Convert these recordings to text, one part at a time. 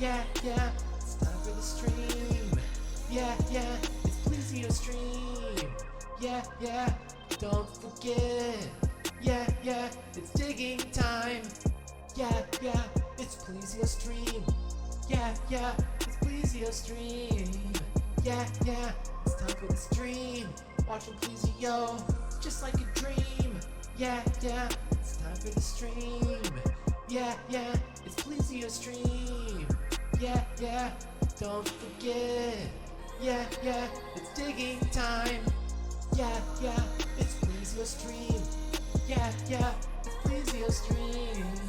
Yeah, yeah, it's time for the stream. Yeah, yeah, it's PlesioDigger. Yeah, yeah, don't forget. Yeah, yeah, it's digging time. Yeah, yeah, it's PlesioDigger. Yeah, yeah, it's PlesioDigger. Yeah, yeah, it's time for the stream. Watching Plesio, just like a dream. Yeah, yeah, it's time for the stream. Yeah, yeah, it's PlesioDigger. Yeah, yeah, don't forget. Yeah, yeah, it's digging time. Yeah, yeah, it's PlesioDigger. Yeah, yeah, it's PlesioDigger.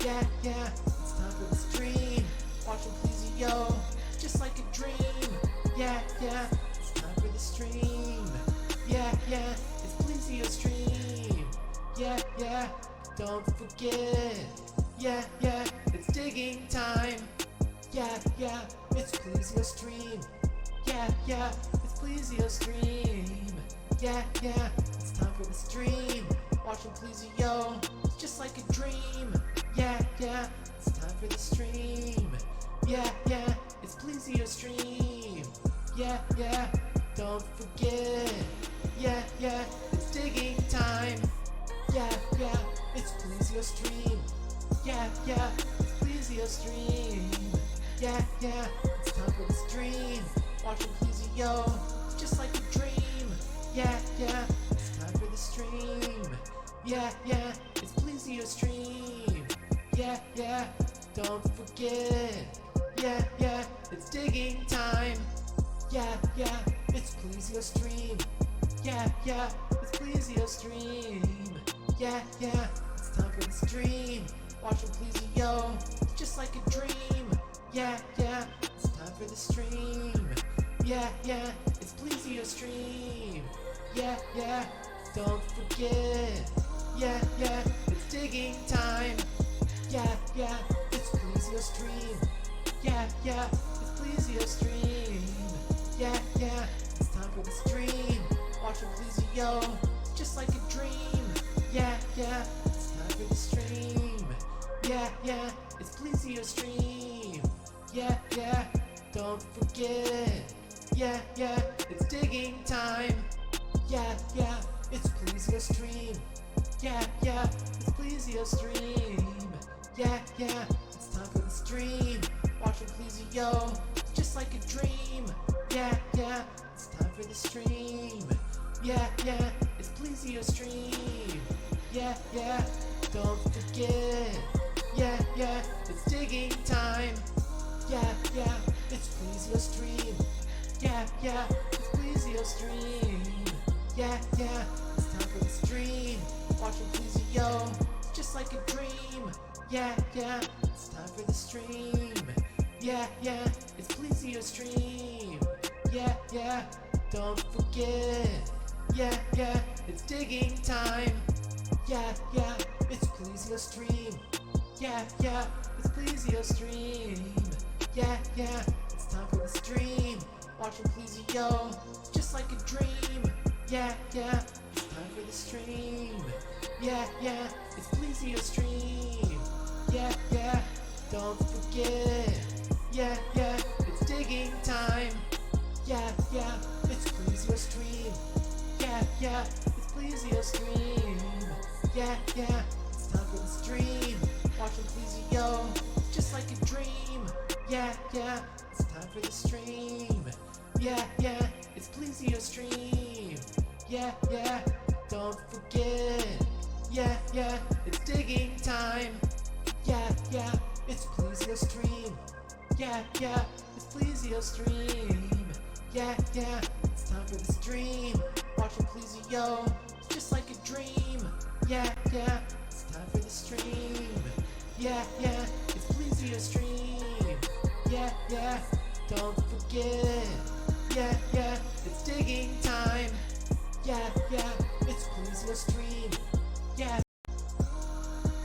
Yeah, yeah, it's time for the stream. Watching Plesio, just like a dream. Yeah, yeah, it's time for the stream. Yeah, yeah, it's PlesioDigger. Yeah, yeah, don't forget. Yeah, yeah, it's digging time. Yeah, yeah, it's PlesioDigger. Yeah, yeah, it's PlesioDigger. Yeah, yeah, it's time for the stream. Watching Plesio, just like a dream. Yeah, yeah, it's time for the stream. Yeah, yeah, it's PlesioDigger. Yeah, yeah, don't forget. Yeah, yeah, it's digging time. Yeah, yeah, it's PlesioDigger. Yeah, yeah, it's PlesioDigger. Yeah, yeah, it's time for the stream. Watching Plesio, just like a dream. Yeah, yeah, it's time for the stream. Yeah, yeah, it's PlesioDigger. Yeah, yeah, don't forget. Yeah, yeah, it's digging time. Yeah, yeah, it's PlesioDigger. Yeah, yeah, it's PlesioDigger. Yeah, yeah, it's time for the stream. Watching Plesio, just like a dream. Yeah, yeah, it's time for the stream. Yeah, yeah, it's PlesioDigger. Yeah, yeah, don't forget. Yeah, yeah, it's digging time. Yeah, yeah, it's PlesioDigger. Yeah, yeah, it's PlesioDigger. Yeah, yeah, it's time for the stream. Watching Plesio, just like a dream. Yeah, yeah, it's time for the stream. Yeah, yeah, it's PlesioDigger. Yeah, yeah, don't forget. Yeah, yeah, it's digging time. Yeah, yeah, it's PlesioDigger. Yeah, yeah, it's PlesioDigger. Yeah, yeah, it's time for the stream. Watching Plesio, just like a dream. Yeah, yeah, it's time for the stream. Yeah, yeah, it's PlesioDigger. Yeah, yeah, don't forget. Yeah, yeah, it's digging time. Yeah, yeah, it's PlesioDigger. Yeah, yeah, it's PlesioDigger. Yeah, yeah, it's time for the stream. Watching Plesio, just like a dream. Yeah, yeah, it's time for the stream. Yeah, yeah, it's PlesioDigger. Yeah, yeah, don't forget. Yeah, yeah, it's digging time. Yeah, yeah, it's PlesioDigger. Yeah, yeah, it's PlesioDigger. Yeah, yeah, it's time for the stream. Watching Plesio, just like a dream. Yeah, yeah, it's time for the stream. Yeah, yeah, it's PlesioDigger. Yeah, yeah, don't forget. Yeah, yeah, it's digging time. Yeah, yeah, it's PlesioDigger. Yeah, yeah, it's PlesioDigger. Yeah, yeah, it's time for the stream. Watching Plesio, just like a dream. Yeah, yeah, it's time for the stream. Yeah, yeah, it's PlesioDigger. Yeah, yeah, don't forget. Yeah, yeah, it's digging time. Yeah, yeah, it's PlesioDigger. Yeah, yeah, it's PlesioDigger. Yeah, yeah, it's time for the stream. Watching Plesio, just like a dream. Yeah, yeah, it's time for the stream. Yeah, yeah, it's PlesioDigger. Yeah, yeah, don't forget. Yeah, yeah, it's digging time. Yeah, yeah, it's PlesioDigger. Yeah,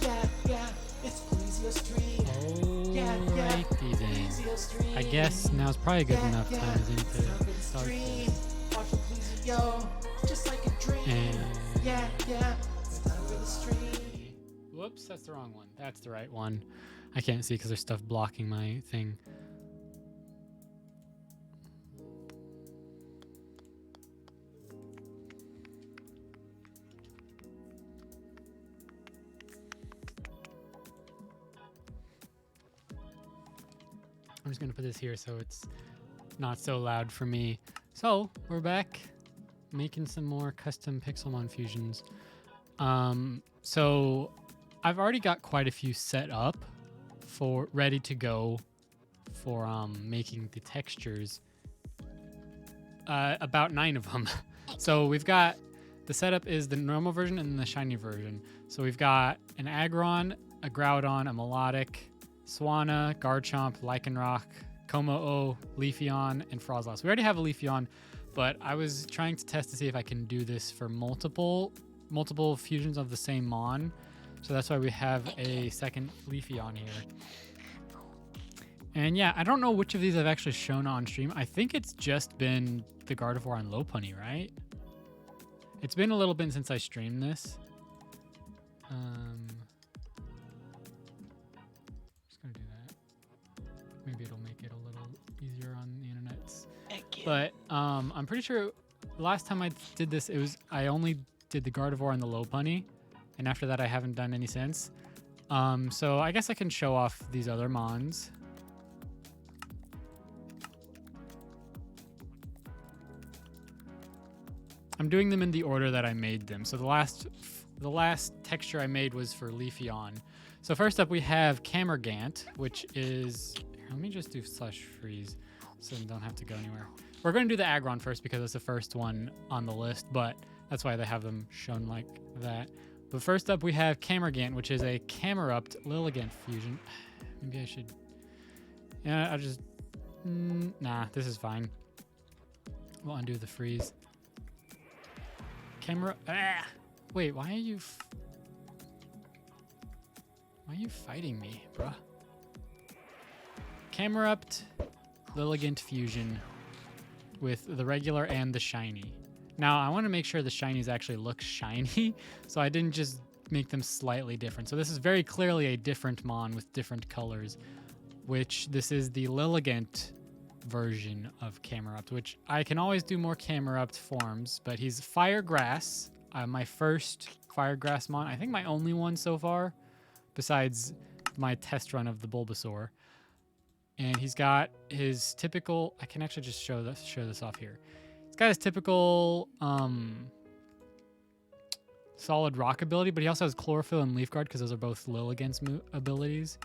yeah, yeah, it's PlesioDigger. Yeah, yeah, Alrighty then. PlesioDigger. I guess now's probably a good enough time as any it's time for to the start stream. this. Watching Plesio, just like a dream. And Yeah, yeah, it's time for the stream. whoops, that's the wrong one. That's the right one. I can't see because there's stuff blocking my thing. I'm just gonna put this here so it's not so loud for me. So we're back making some more custom Pixelmon fusions. So I've already got quite a few set up for ready to go for making the textures. About 9 of them. So we've got the setup is the normal version and the shiny version. So we've got an Aggron, a Groudon, a Melodic, Swanna, Garchomp, Lycanroc, Como-O, Leafeon, and Frozlass. We already have a Leafeon, but I was trying to test to see if I can do this for multiple fusions of the same Mon. So that's why we have a second Leafeon here. And yeah, I don't know which of these I've actually shown on stream. I think it's just been the Gardevoir and Lopunny, right? It's been a little bit since I streamed this. Just gonna do that. Maybe it'll make it a little easier on the internet. But I'm pretty sure last time I did this, I only did the Gardevoir and the Lopunny, and after that I haven't done any since. So I guess I can show off these other Mons. I'm doing them in the order that I made them. So the last texture I made was for Leafeon. So first up we have Camergant, which is, here, let me just do /freeze so you don't have to go anywhere. We're going to do the Aggron first because it's the first one on the list, but that's why they have them shown like that. But first up we have Camergant, which is a Camerupt Lilligant fusion. Maybe I should, yeah, I'll just, nah, this is fine. We'll undo the freeze. Wait, why are you fighting me, bruh? Camerupt Lilligant fusion with the regular and the shiny. Now I want to make sure the shinies actually look shiny, so I didn't just make them slightly different. So this is very clearly a different Mon with different colors, which this is the Lilligant version of Camerupt, which I can always do more Camerupt forms, but he's Fire Grass, my first Fire Grass Mon, I think my only one so far, besides my test run of the Bulbasaur. And he's got his typical, I can actually just show this off here. He's got his typical solid rock ability, but he also has Chlorophyll and Leaf Guard because those are both Lilligant's abilities.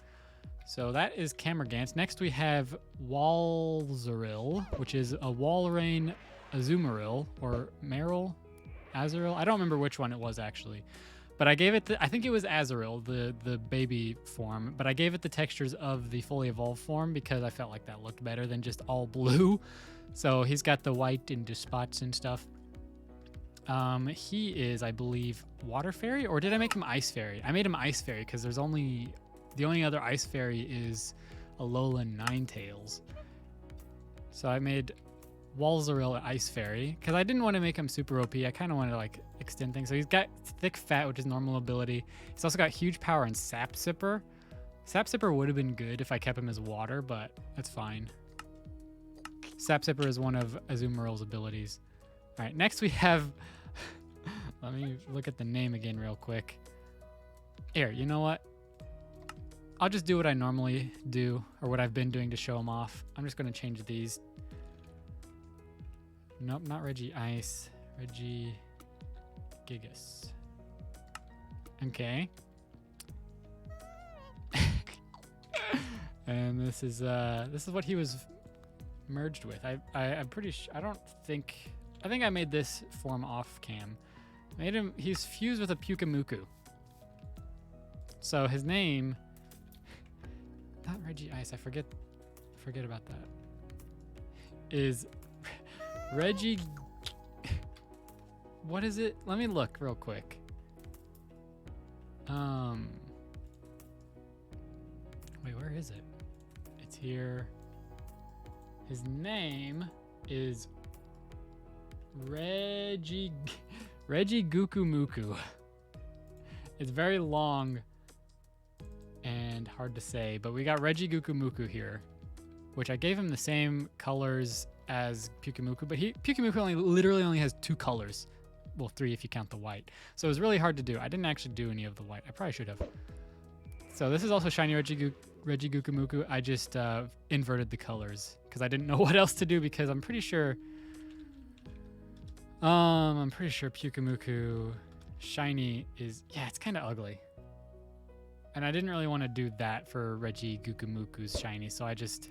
So that is Camergant. Next we have Walzaril, which is a Walrein Azumarill, or Meryl? Azurill? I don't remember which one it was actually. But I gave it, I think it was Azurill, the baby form, but I gave it the textures of the fully evolved form because I felt like that looked better than just all blue. So he's got the white and the spots and stuff. He is, I believe, Water Fairy, or did I make him Ice Fairy? I made him Ice Fairy because the only other Ice Fairy is Alolan Ninetales. So I made Walzaril Ice Fairy because I didn't want to make him super OP. I kind of wanted to like extend things. So he's got Thick Fat, which is normal ability. He's also got huge power and Sap Sipper. Sap Sipper would have been good if I kept him as water, but that's fine. Sap Sipper is one of Azumaril's abilities. All right, next we have, let me look at the name again real quick. Here, you know what? I'll just do what I normally do, or what I've been doing to show them off. I'm just going to change these. Nope, not Reggie Ice. Reggie Gigas. Okay. And this is what he was merged with. I'm pretty sure, I think I made this form off cam. He's fused with a Pukamuku. So his name, not Reggie Ice, I forget about that, is Reggie, what is it? Let me look real quick. Wait, where is it? It's here. His name is Reggie Gukumuku. It's very long, and and hard to say, but we got Regigukumuku here, which I gave him the same colors as Pyukumuku, but Pyukumuku literally only has 2 colors. Well, 3 if you count the white. So it was really hard to do. I didn't actually do any of the white. I probably should have. So this is also shiny Regigukumuku. I just inverted the colors because I didn't know what else to do, because I'm pretty sure Pyukumuku shiny is, yeah, it's kind of ugly. And I didn't really want to do that for Regigukumuku's shiny, so I just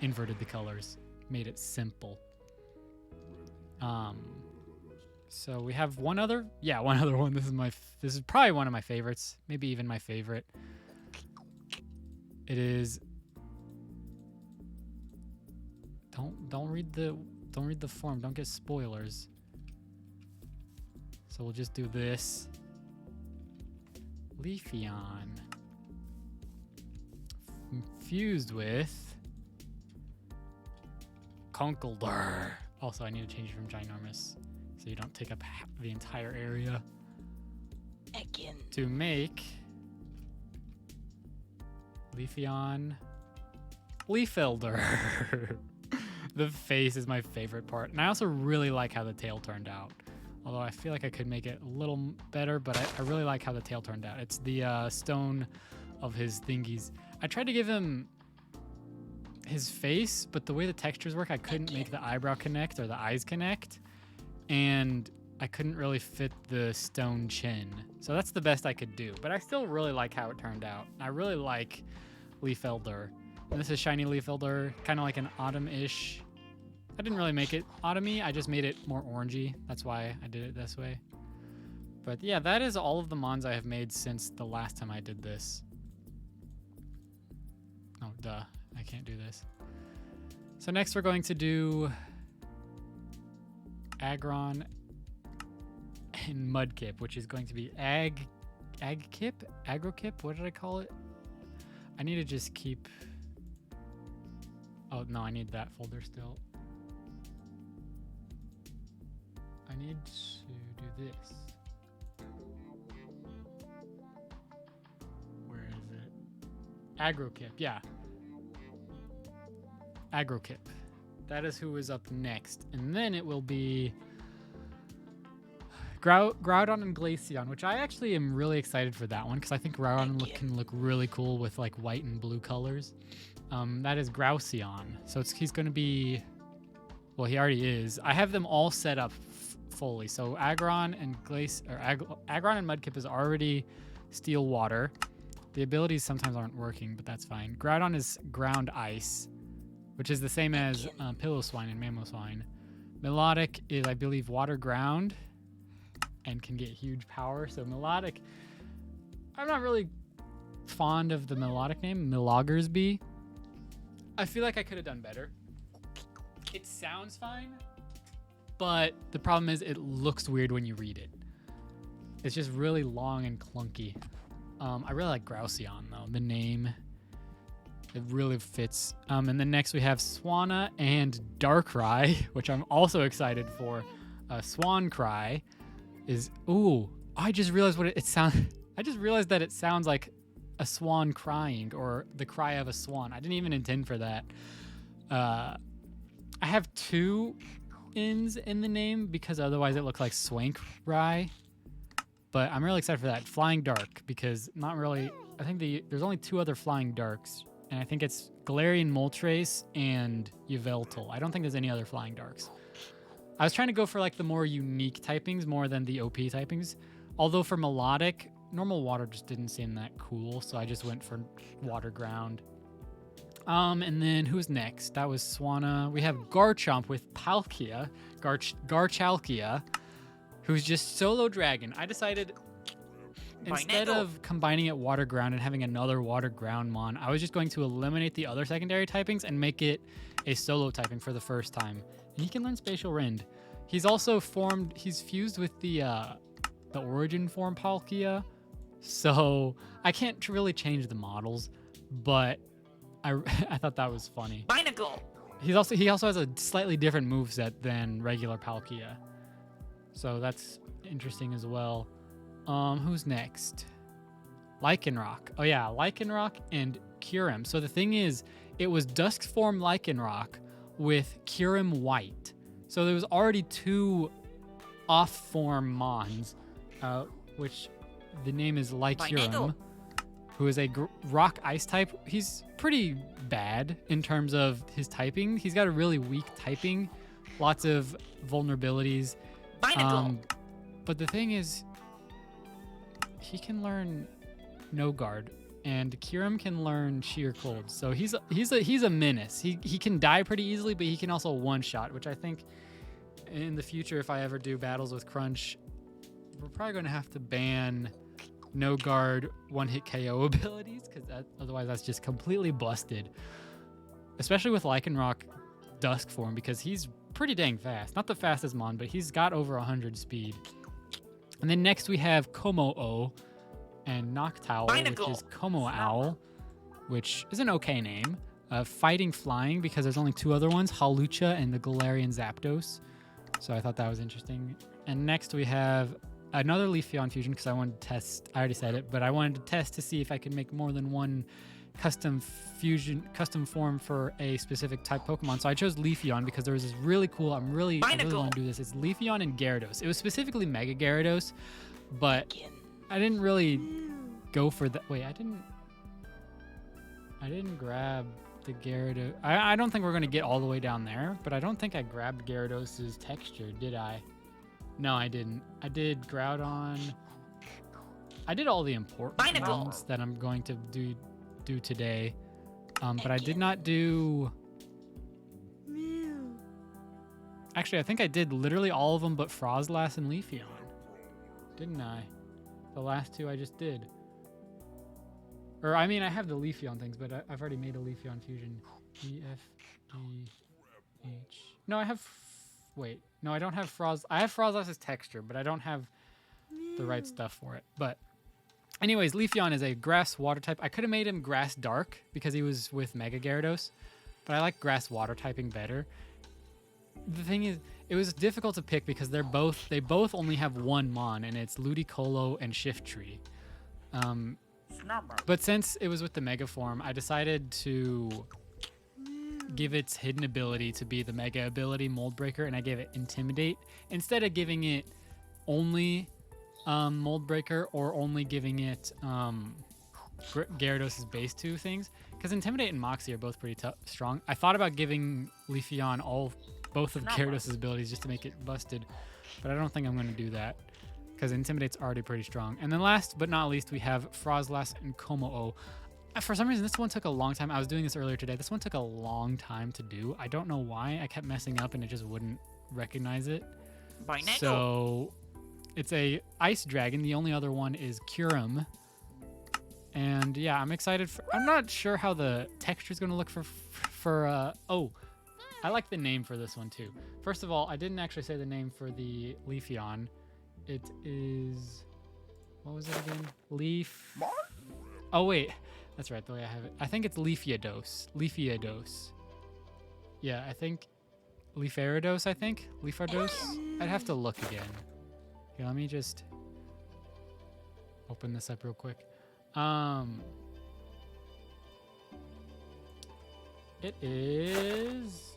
inverted the colors, made it simple. So we have one other one. This is probably one of my favorites, maybe even my favorite. It is. Don't read the form. Don't get spoilers. So we'll just do this. Leafeon. Fused with Conkeldurr. Also, I need to change it from ginormous so you don't take up the entire area. Again. To make Leafeon Leafelder. The face is my favorite part. And I also really like how the tail turned out. Although I feel like I could make it a little better, but I really like how the tail turned out. It's the stone of his thingies. I tried to give him his face, but the way the textures work, I couldn't make the eyebrow connect or the eyes connect. And I couldn't really fit the stone chin. So that's the best I could do. But I still really like how it turned out. I really like Leafelder. And this is shiny Leafelder, kind of like an autumn-ish. I didn't really make it autumny, I just made it more orangey. That's why I did it this way. But yeah, that is all of the mons I have made since the last time I did this. Oh, duh. I can't do this. So next we're going to do Aggron and Mudkip, which is going to be Agrokip? What did I call it? I need to just keep... Oh, no, I need that folder still. I need to do this. Where is it? Agrokip, yeah. Agrokip. That is who is up next. And then it will be Groudon and Glaceon, which I actually am really excited for that one because I think Groudon can look really cool with like white and blue colors. That is Groudon. So he's going to be, well, he already is. I have them all set up fully. So Aggron and Aggron and Mudkip is already Steel Water. The abilities sometimes aren't working, but that's fine. Groudon is Ground Ice, which is the same as Piloswine and Mamoswine. Melodic is, I believe, Water Ground and can get huge power. So Melodic, I'm not really fond of the Melodic name, Miloggersby. I feel like I could have done better. It sounds fine, but the problem is it looks weird when you read it. It's just really long and clunky. I really like Groudon though, the name. It really fits. And then next we have Swanna and Darkrai, which I'm also excited for. Swancry is, ooh, I just realized what it sounds. I just realized that it sounds like a swan crying or the cry of a swan. I didn't even intend for that. I have 2 N's in the name because otherwise it looks like Swankry. But I'm really excited for that. Flying Dark, because not really, I think there's only 2 other Flying Darks. And I think it's Galarian Moltres and Yveltal. I don't think there's any other Flying Darks. I was trying to go for like the more unique typings more than the OP typings. Although for Melodic, normal water just didn't seem that cool. So I just went for Water Ground. And then who's next? That was Swanna. We have Garchomp with Palkia. Garchalkia, who's just Solo Dragon. I decided... Instead of combining it Water Ground and having another Water Ground mon, I was just going to eliminate the other secondary typings and make it a solo typing for the first time. And he can learn Spatial Rend. He's also he's fused with the origin form Palkia. So I can't really change the models, but I thought that was funny. Binacle! He also has a slightly different moveset than regular Palkia. So that's interesting as well. Who's next? Lycanroc. Oh yeah, Lycanroc and Kyurem. So the thing is, it was Dusk form Lycanroc with Kyurem White. So there was already 2 off form Mons, which the name is Lycanroc, who is a rock ice type. He's pretty bad in terms of his typing. He's got a really weak typing, lots of vulnerabilities. But the thing is, he can learn No Guard, and Kyurem can learn Sheer Cold. So he's a menace. He can die pretty easily, but he can also one-shot, which I think in the future, if I ever do battles with Crunch, we're probably going to have to ban No Guard one-hit KO abilities, because otherwise that's just completely busted. Especially with Lycanroc Dusk form, because he's pretty dang fast. Not the fastest Mon, but he's got over 100 speed. And then next we have Como-O and Noctowl, which is Como-Owl, which is an okay name. Fighting Flying, because there's only 2 other ones, Hawlucha and the Galarian Zapdos. So I thought that was interesting. And next we have another Leafeon fusion, because I wanted to test, I already said it, but I wanted to test to see if I could make more than one custom form for a specific type Pokemon. So I chose Leafeon because there was this really cool, I really want to do this. It's Leafeon and Gyarados. It was specifically Mega Gyarados, but I didn't really go for that. Wait, I didn't grab the Gyarados. I don't think we're going to get all the way down there, but I don't think I grabbed Gyarados' texture, did I? No, I didn't. I did Groudon. I did all the important ones that I'm going to do today, but I did not do. Actually, I think I did literally all of them but Frozlass and Leafeon, didn't I? The last 2 I just did. Or I mean, I have the Leafeon things, but I've already made a Leafeon fusion. E, F, G, H. No, I have. Wait, no, I don't have I have Frozlass's texture, but I don't have the right stuff for it. But anyways, Leafeon is a grass water type. I could have made him grass dark because he was with Mega Gyarados, but I like grass water typing better. The thing is, it was difficult to pick because they both only have 1 Mon, and it's Ludicolo and Shiftry. But since it was with the Mega form, I decided to give its hidden ability to be the Mega ability Mold Breaker, and I gave it Intimidate instead of giving it only Mold Breaker or only giving it Gyarados' base 2 things, because Intimidate and Moxie are both pretty strong. I thought about giving Leafeon both of Gyarados' abilities just to make it busted, but I don't think I'm going to do that because Intimidate's already pretty strong. And then last but not least, we have Frozlass and Como-O. For some reason, this one took a long time. I was doing this earlier today. This one took a long time to do. I don't know why. I kept messing up and it just wouldn't recognize it. So it's a Ice Dragon. The only other one is Kyurem. And yeah, I'm excited. I'm not sure how the texture is going to look oh, I like the name for this one too. First of all, I didn't actually say the name for the Leafeon. It is, what was it again? Oh wait, that's right, the way I have it. I think it's Leafeados. Yeah, I think Leafarados, Leafarados? I'd have to look again. Here, let me just open this up real quick. It is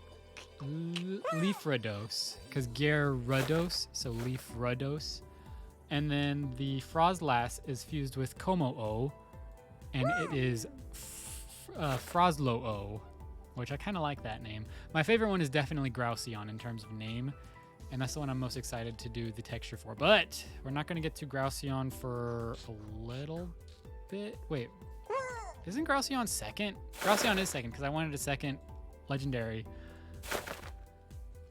Leafrados, because Gyarados, so Leafrados. And then the Frozlass is fused with Como-O, and it is Frozlo-O, which I kind of like that name. My favorite one is definitely Groudon in terms of name, and that's the one I'm most excited to do the texture for. But we're not going to get to Groudon for a little bit. Wait, isn't Groudon second? Groudon is second because I wanted a second legendary.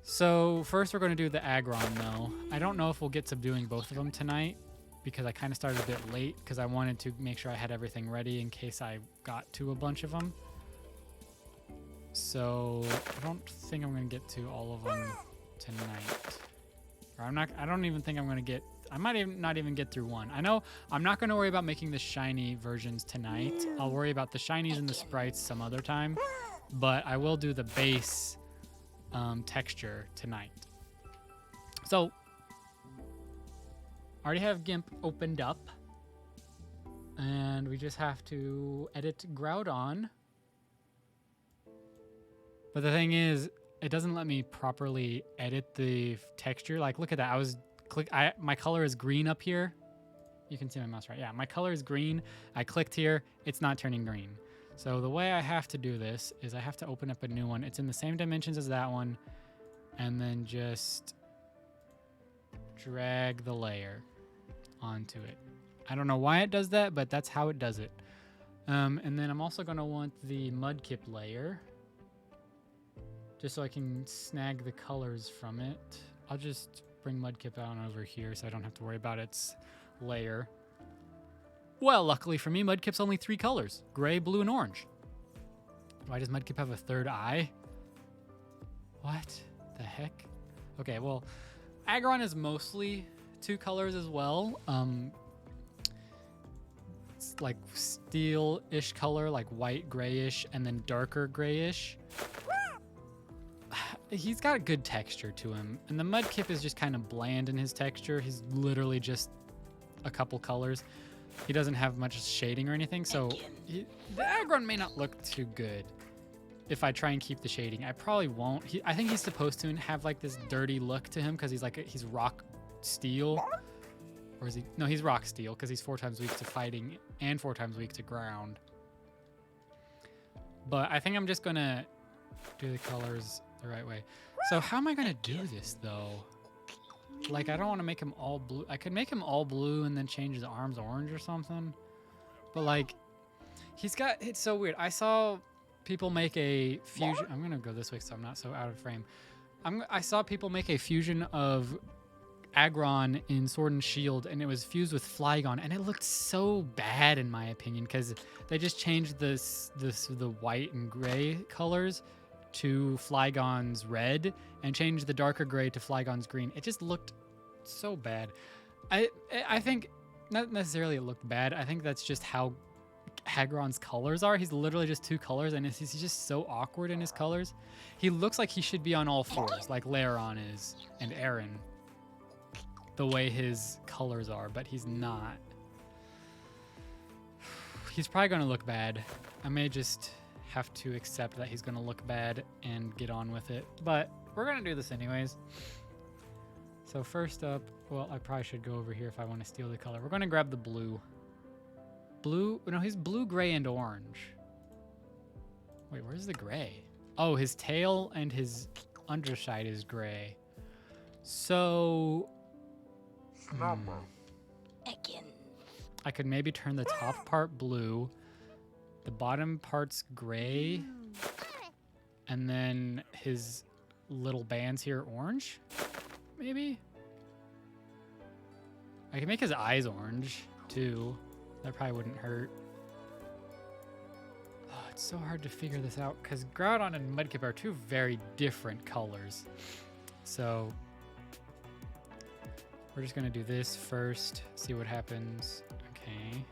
So first we're going to do the Aggron though. I don't know if we'll get subduing both of them tonight because I kind of started a bit late because I wanted to make sure I had everything ready in case I got to a bunch of them. So I don't think I'm going to get to all of them tonight. Or I don't even think I'm going to get, I might not even get through one. I know I'm not going to worry about making the shiny versions tonight. I'll worry about the shinies and the sprites some other time, but I will do the base texture tonight. So I already have GIMP opened up. And we just have to edit Groudon. But the thing is, it doesn't let me properly edit the texture. Like, look at that. My color is green up here. You can see my mouse, right? Yeah, my color is green. I clicked here. It's not turning green. So the way I have to do this is I have to open up a new one. It's in the same dimensions as that one. And then just drag the layer onto it. I don't know why it does that, but that's how it does it. And then I'm also going to want the Mudkip layer, just so I can snag the colors from it. I'll just bring Mudkip on over here so I don't have to worry about its layer. Well, luckily for me, Mudkip's only 3 colors: gray, blue, and orange. Why does Mudkip have a third eye? What the heck? Okay, well, Aggron is mostly 2 colors as well. It's like steel-ish color, like white, grayish, and then darker grayish. He's got a good texture to him, and the Mudkip is just kind of bland in his texture. He's literally just a couple colors. He doesn't have much shading or anything, so the Aggron may not look too good if I try and keep the shading. I probably won't. I think he's supposed to have like this dirty look to him because he's rock steel. Or is he? No, he's rock steel because he's 4 times weak to fighting and 4 times weak to ground. But I think I'm just gonna do the colors the right way. So how am I gonna do this though? Like, I don't want to make him all blue. I could make him all blue and then change his arms orange or something. But like, it's so weird. I saw people make a fusion. I'm gonna go this way so I'm not so out of frame. I saw people make a fusion of Aggron in Sword and Shield, and it was fused with Flygon, and it looked so bad in my opinion because they just changed the white and gray colors to Flygon's red and changed the darker gray to Flygon's green. It just looked so bad. I think not necessarily it looked bad. I think that's just how Aggron's colors are. He's literally just 2 colors, and he's just so awkward in his colors. He looks like he should be on all 4s, like Lairon is and Aaron, the way his colors are, but he's not. He's probably going to look bad. I may just have to accept that he's going to look bad and get on with it, but we're going to do this anyways. So first up, well, I probably should go over here if I want to steal the color. We're going to grab the blue. No, he's blue, gray, and orange. Wait, where's the gray? Oh, his tail and his underside is gray. So Again. I could maybe turn the top part blue, the bottom part's gray, and then his little bands here orange, maybe? I can make his eyes orange, too. That probably wouldn't hurt. Oh, it's so hard to figure this out, because Groudon and Mudkip are 2 very different colors. So we're just going to do this first, see what happens. Okay.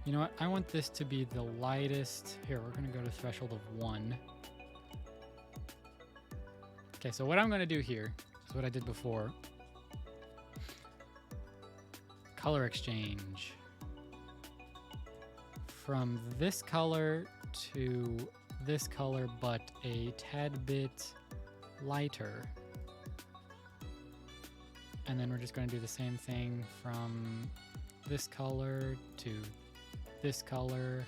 You know what? I want this to be the lightest. Here, we're going to go to threshold of 1. Okay, so what I'm going to do here is what I did before. Color exchange. From this color to this color, but a tad bit lighter. And then we're just going to do the same thing from this color to this color,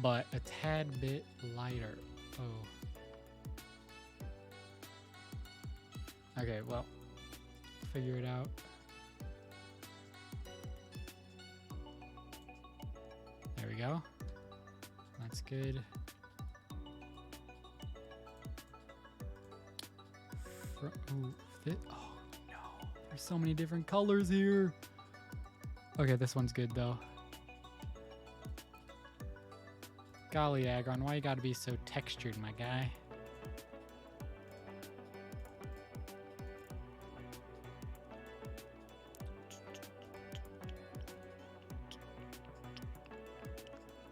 but a tad bit lighter. Oh. Okay, well, figure it out. There we go. That's good. Oh no, there's so many different colors here. Okay, this one's good though. Golly, Aggron, why you gotta be so textured, my guy?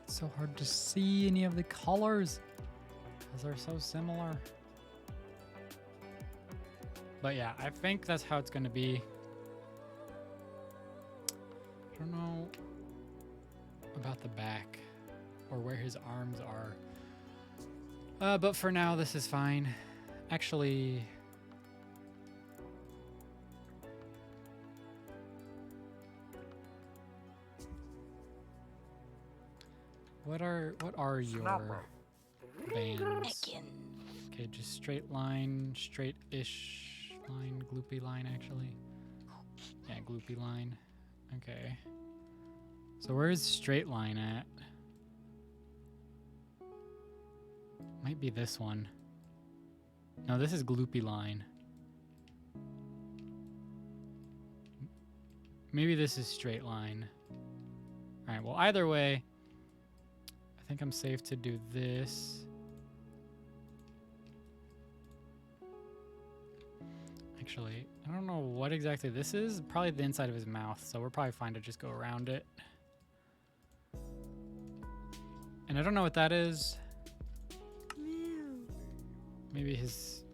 It's so hard to see any of the colors. Those are so similar. But yeah, I think that's how it's gonna be. I don't know about the back or where his arms are. But for now, this is fine. Actually, what are your bands? Again. Okay, just straight line, straight-ish line, gloopy line actually. Yeah, gloopy line. Okay. So where is straight line at? Might be this one. No, this is gloopy line. Maybe this is straight line. All right, well, either way, I think I'm safe to do this. Actually, I don't know what exactly this is. Probably the inside of his mouth, so we're probably fine to just go around it. And I don't know what that is. Maybe his...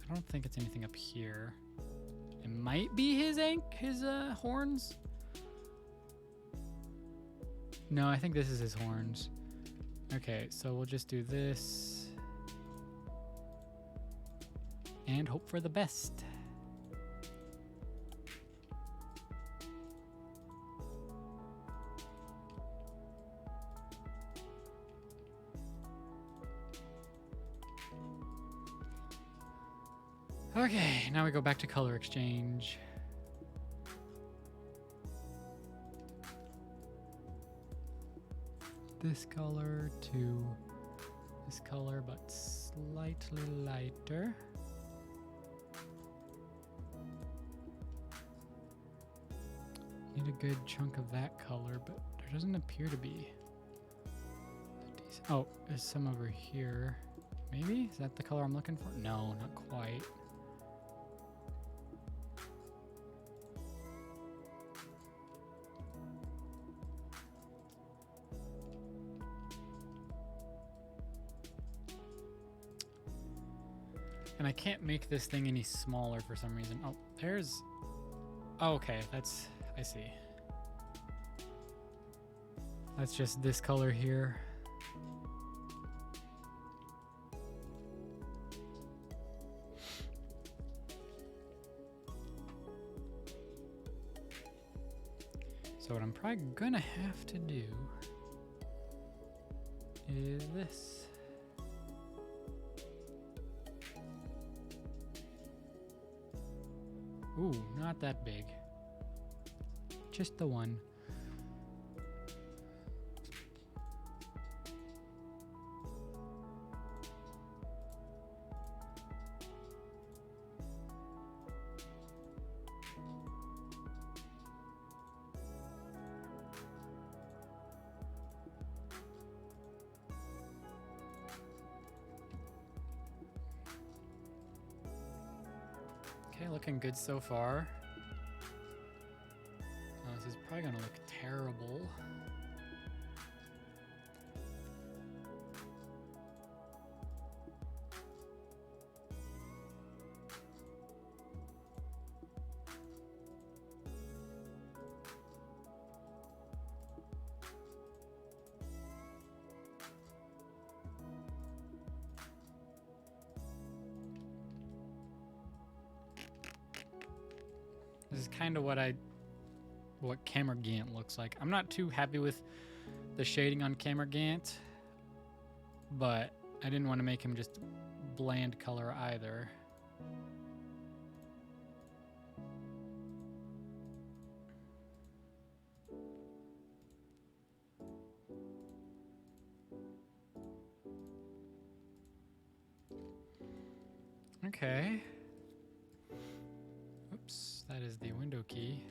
I don't think it's anything up here. It might be his horns. No, I think this is his horns. Okay, so we'll just do this. And hope for the best. Okay, now we go back to color exchange. This color to this color, but slightly lighter. Need a good chunk of that color, but there doesn't appear to be. Oh, there's some over here. Maybe? Is that the color I'm looking for? No, not quite. And I can't make this thing any smaller for some reason. Oh, there's... Oh, okay, that's... I see. That's just this color here. So what I'm probably gonna have to do is this. Ooh, not that big. Just the one. Okay, looking good so far. Oh, this is probably gonna look terrible. This is kind of what Camera Gant looks like. I'm not too happy with the shading on Camera Gant, but I didn't want to make him just bland color either. Okay. Oops, that is the window key.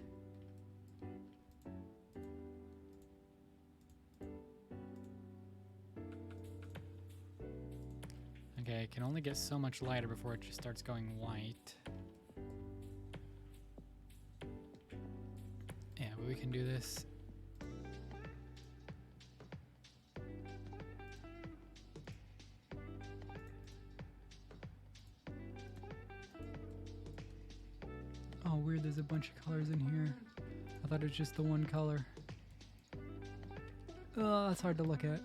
Okay, it can only get so much lighter before it just starts going white. Yeah, but we can do this. weird, there's a bunch of colors in here. I thought it was just the one color. Oh, it's hard to look at.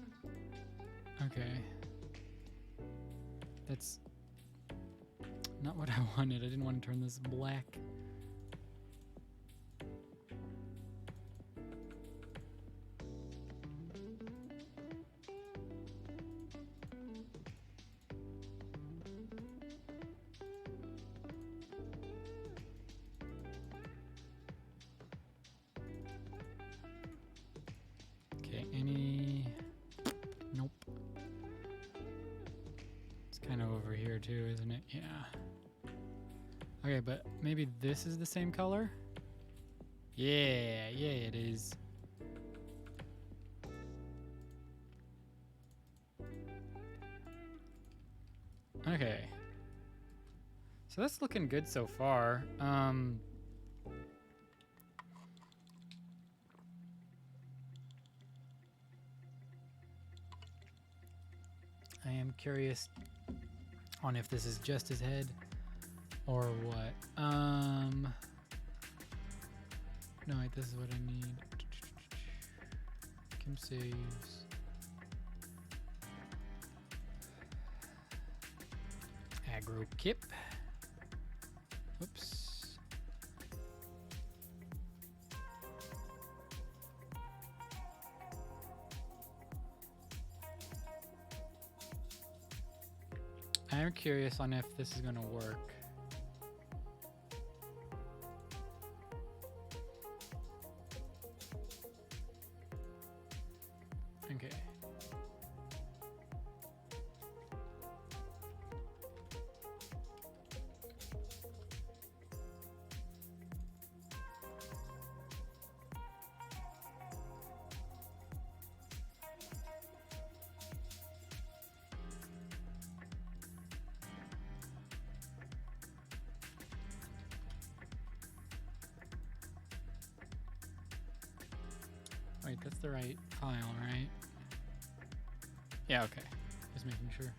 Okay. That's not what I wanted. I didn't want to turn this black. Okay, nope. It's kind of over here too, isn't it? Yeah. Okay, but maybe this is the same color? Yeah, it is. Okay. So that's looking good so far. I am curious on if this is just his head or what. No, wait, this is what I need. Kim saves. Aggro Kip. Oops. I'm curious on if this is going to work. Okay. Wait, that's the right file, right? Yeah, okay. Just making sure.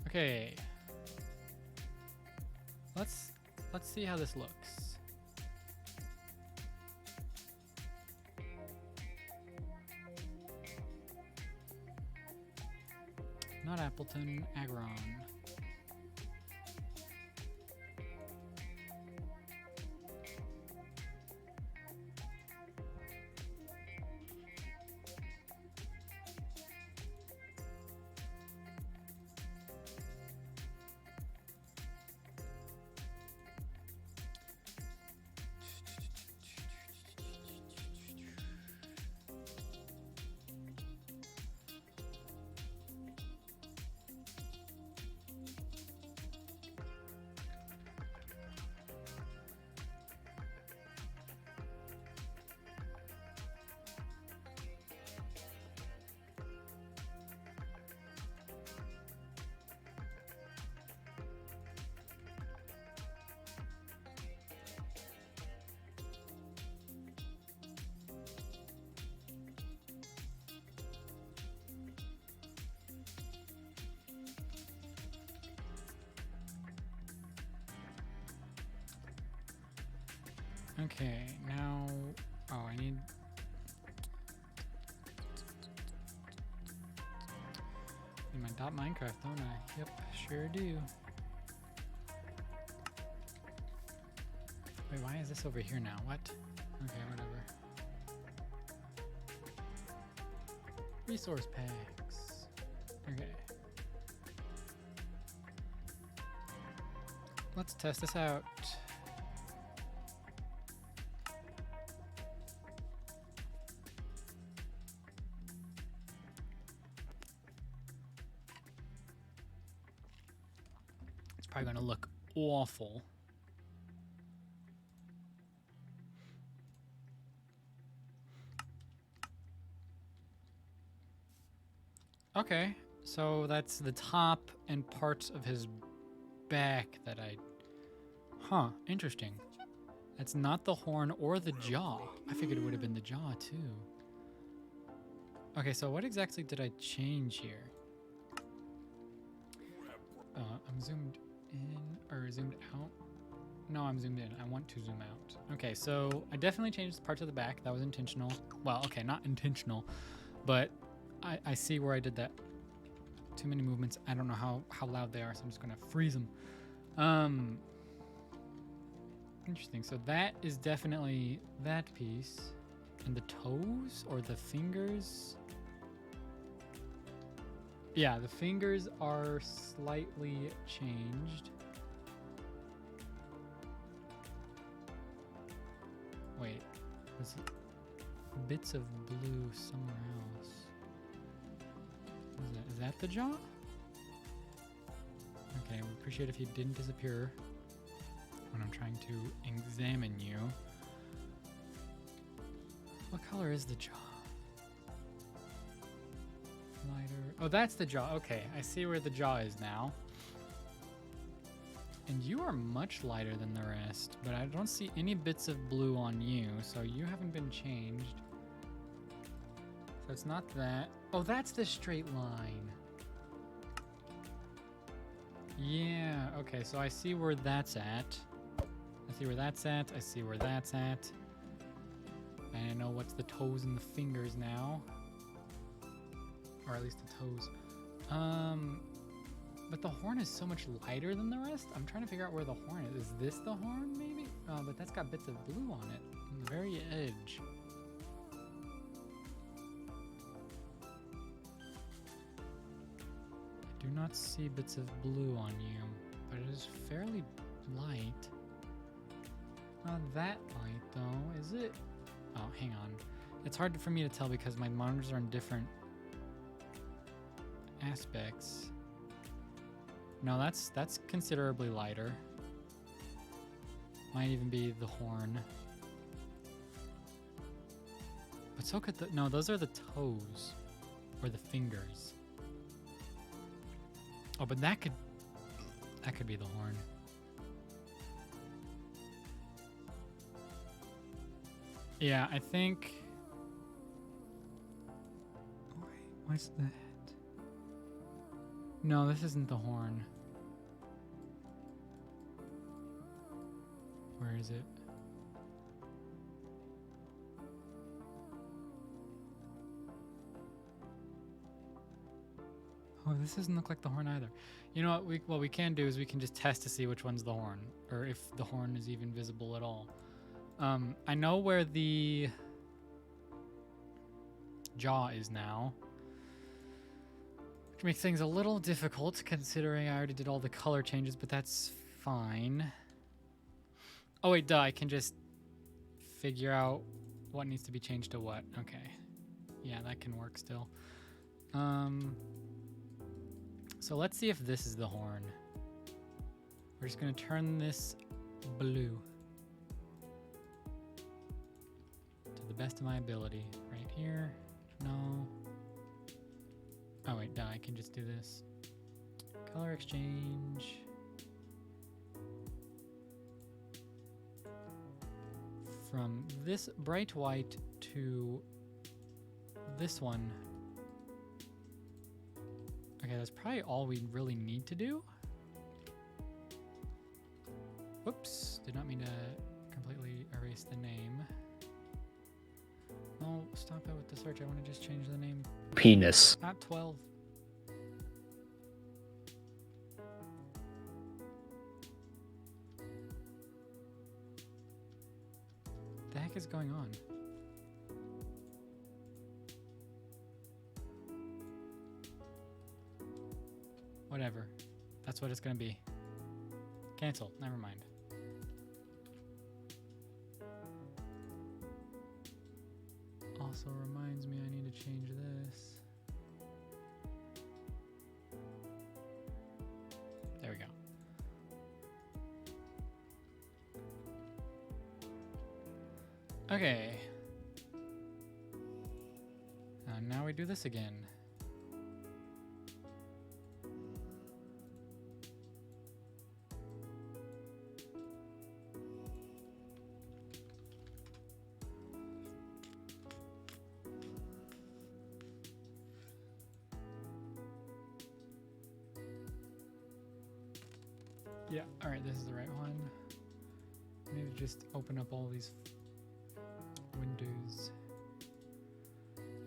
Okay. Let's see how this looks. Not Appleton, Agron. Okay, now, oh, I need my .minecraft, don't I? Yep, sure do. Wait, why is this over here now? What? Okay, whatever. Resource packs. Okay. Let's test this out. Probably gonna look awful. Okay, so that's the top and parts of his back that Huh, interesting. That's not the horn or the jaw. I figured it would have been the jaw too. Okay, so what exactly did I change here? I'm zoomed in or zoomed out. No, I'm zoomed in. I want to zoom out. Okay, so I definitely changed parts of the back. That was intentional. Well, okay, not intentional, but I see where I did that. Too many movements. I don't know how loud they are, so I'm just gonna freeze them. Interesting. So that is definitely that piece. And the toes or the fingers? Yeah, the fingers are slightly changed. Wait, was it bits of blue somewhere else? What is that? Is that the jaw? Okay, we appreciate if you didn't disappear when I'm trying to examine you. What color is the jaw? Lighter. Oh, that's the jaw. Okay, I see where the jaw is now. And you are much lighter than the rest, but I don't see any bits of blue on you, so you haven't been changed. So it's not that. Oh, that's the straight line. Yeah, okay, so I see where that's at. I see where that's at. I see where that's at. And I know what's the toes and the fingers now. Or at least the toes. But the horn is so much lighter than the rest. I'm trying to figure out where the horn is. Is this the horn, maybe? Oh, but that's got bits of blue on it. On the very edge. I do not see bits of blue on you, but it is fairly light. Not that light, though, is it? Oh, hang on. It's hard for me to tell because my monitors are in different aspects. No, that's considerably lighter. Might even be the horn. But so could the... No, those are the toes. Or the fingers. Oh, but that could be the horn. Yeah, I think... Wait, what's that? No, this isn't the horn. Where is it? Oh, this doesn't look like the horn either. You know what we can do is we can just test to see which one's the horn, or if the horn is even visible at all. I know where the jaw is now, which makes things a little difficult considering I already did all the color changes, but that's fine. Oh wait, duh, I can just figure out what needs to be changed to what. Okay. Yeah, that can work still. So let's see if this is the horn. We're just gonna turn this blue to the best of my ability. Right here, no. Oh wait, duh, I can just do this. Color exchange. From this bright white to this one. Okay, that's probably all we really need to do. Whoops, did not mean to completely erase the name. No, stop it with the search. I want to just change the name. Penis. Not 12. The heck is going on? Whatever. That's what it's gonna be. Cancel. Never mind. Also reminds me I need to change this. There we go. Okay. Now we do this again. Yeah, alright, this is the right one. Maybe just open up all these windows.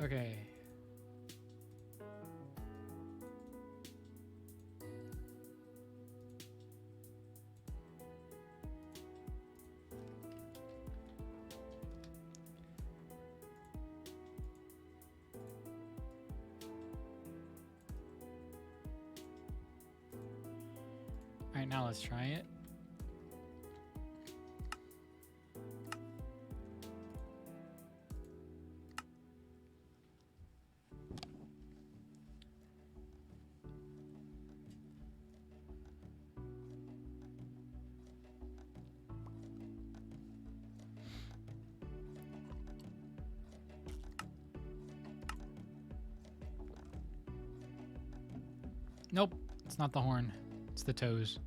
Okay. Alright, now let's try it. Nope, it's not the horn. It's the toes.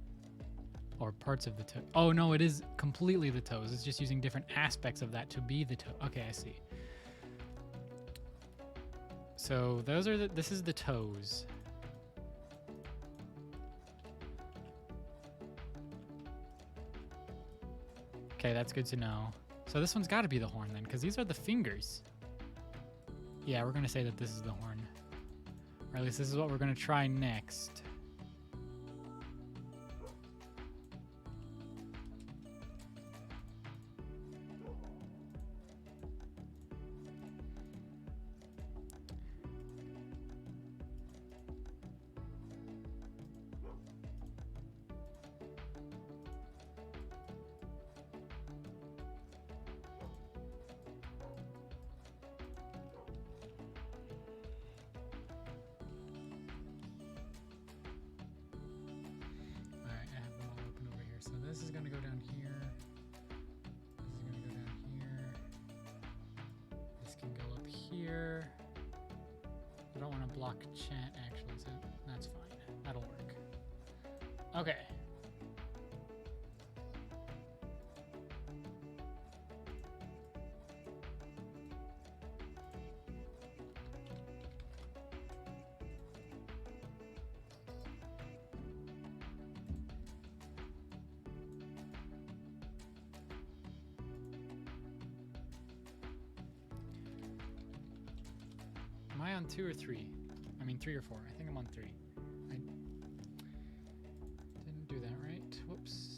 Or parts of the toe. Oh no, it is completely the toes. It's just using different aspects of that to be the toe. Okay, I see. So those are this is the toes. Okay, that's good to know. So this one's got to be the horn then, because these are the fingers. Yeah, we're gonna say that this is the horn. Or at least this is what we're gonna try next. So this is going to go down here. This is going to go down here. This can go up here. I don't want to block chat actually, so that's fine. That'll work. Okay. Am I on 2 or 3? I mean 3 or 4. I think I'm on 3. I didn't do that right. Whoops.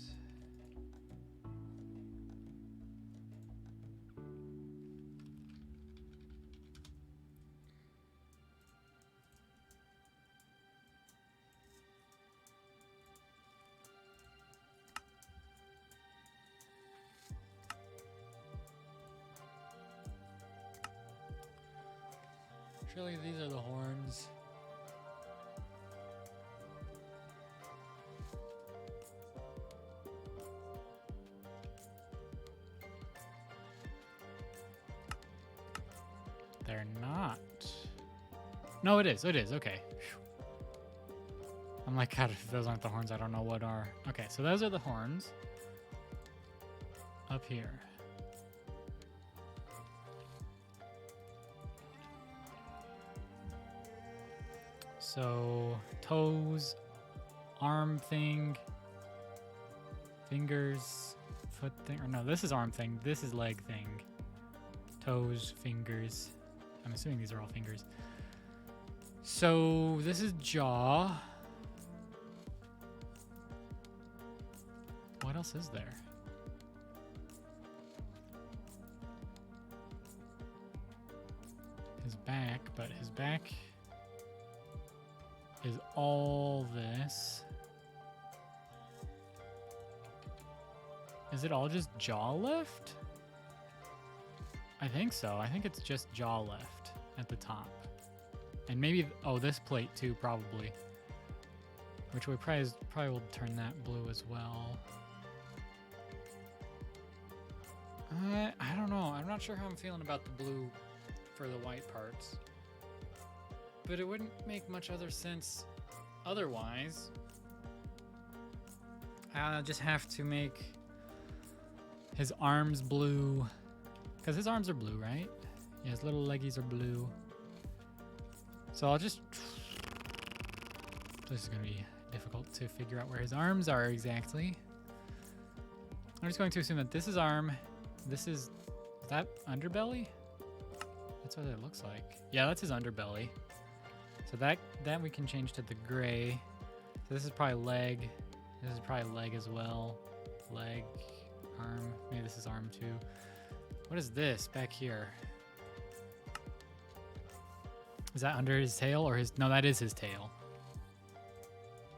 Surely these are the horns. They're not. No, it is. It is. Okay. I'm like, God, if those aren't the horns, I don't know what are. Okay, so those are the horns. Up here. So, toes, arm thing, fingers, foot thing, or no, this is arm thing, this is leg thing, toes, fingers. I'm assuming these are all fingers. So, this is jaw. What else is there? His back, but his back is all this. Is it all just jaw left? I think so. I think it's just jaw left at the top. And maybe, oh, this plate too, probably. Which we probably will turn that blue as well. I don't know. I'm not sure how I'm feeling about the blue for the white parts. But it wouldn't make much other sense otherwise. I'll just have to make his arms blue. Because his arms are blue, right? Yeah, his little leggies are blue. So I'll just... This is going to be difficult to figure out where his arms are exactly. I'm just going to assume that this is arm. This is that underbelly? That's what it looks like. Yeah, that's his underbelly. So that we can change to the gray. So this is probably leg. This is probably leg as well. Leg, arm. Maybe this is arm too. What is this back here? Is that under his tail or his? No, that is his tail.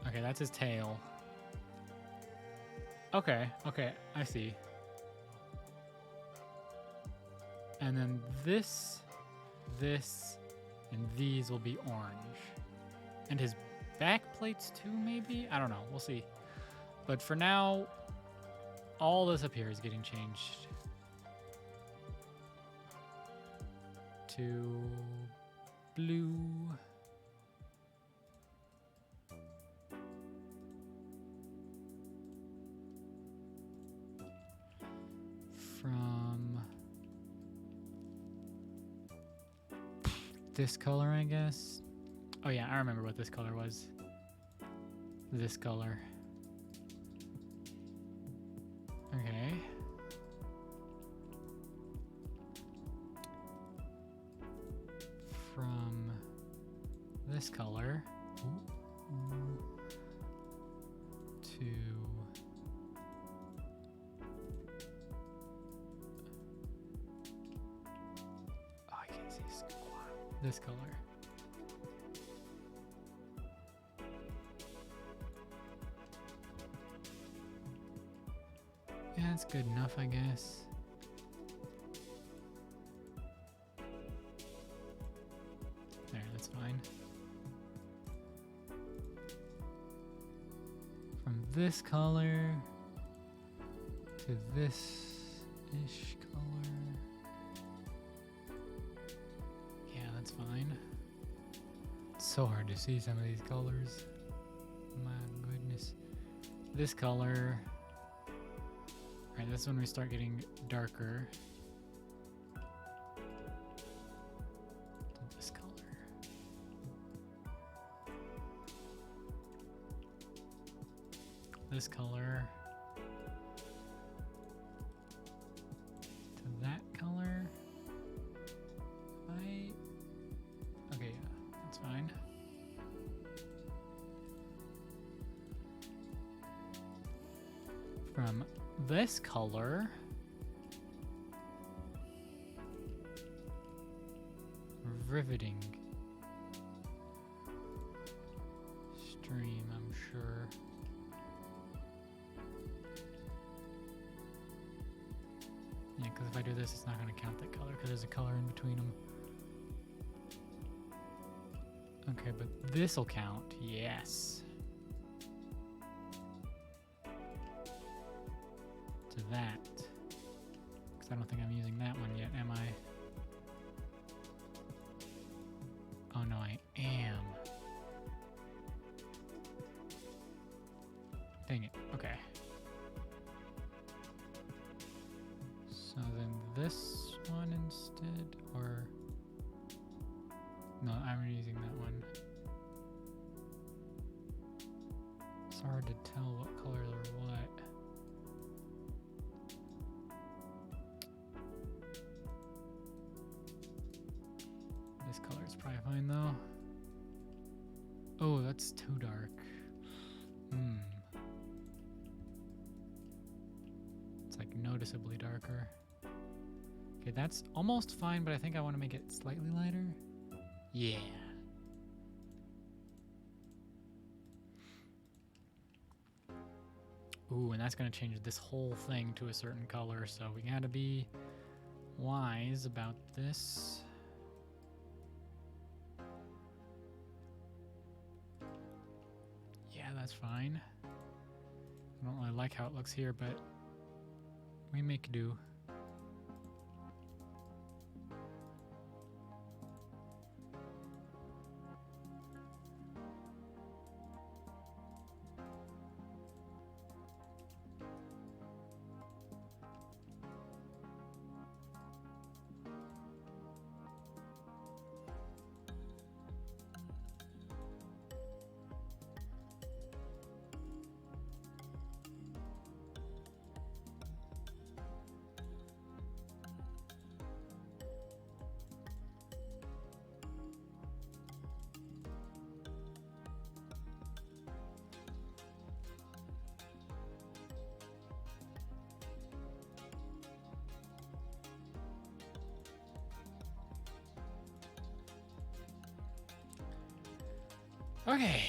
Okay, that's his tail. Okay, I see. And then this, and these will be orange. And his back plates too, maybe? I don't know, we'll see. But for now, all this up here is getting changed to blue. From this color, I guess. Oh yeah, I remember what this color was. This color. Okay. From this color to this color. Yeah, that's good enough, I guess. There, that's fine. From this color to this-ish color. That's fine. It's so hard to see some of these colors. My goodness. This color. Alright, this is when we start getting darker. This color. This color. To that color. Okay, yeah, that's fine. From this color, riveting stream, I'm sure. Yeah, because if I do this, it's not going to count that color because there's a color in between them. Okay, but this'll count, yes. To that. Because I don't think I'm using that one yet, am I? Oh no, I am. Dang it, okay. So then this one instead, or... No, I'm using that one. It's hard to tell what colors are what. This color is probably fine though. Oh, that's too dark. It's like noticeably darker. Okay, that's almost fine, but I think I want to make it slightly lighter. Yeah. Ooh, and that's going to change this whole thing to a certain color, so we got to be wise about this. Yeah, that's fine. I don't really like how it looks here, but we make do. Okay.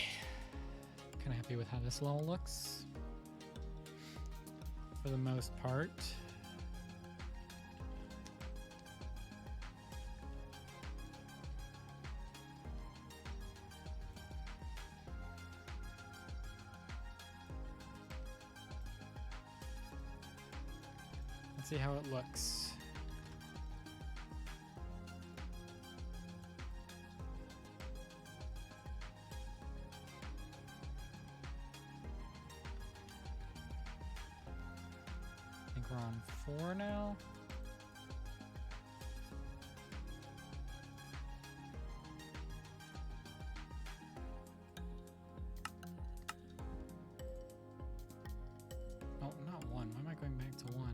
Kind of happy with how this level looks. For the most part. Let's see how it looks. I think we're on 4 now. Oh, not 1. Why am I going back to 1?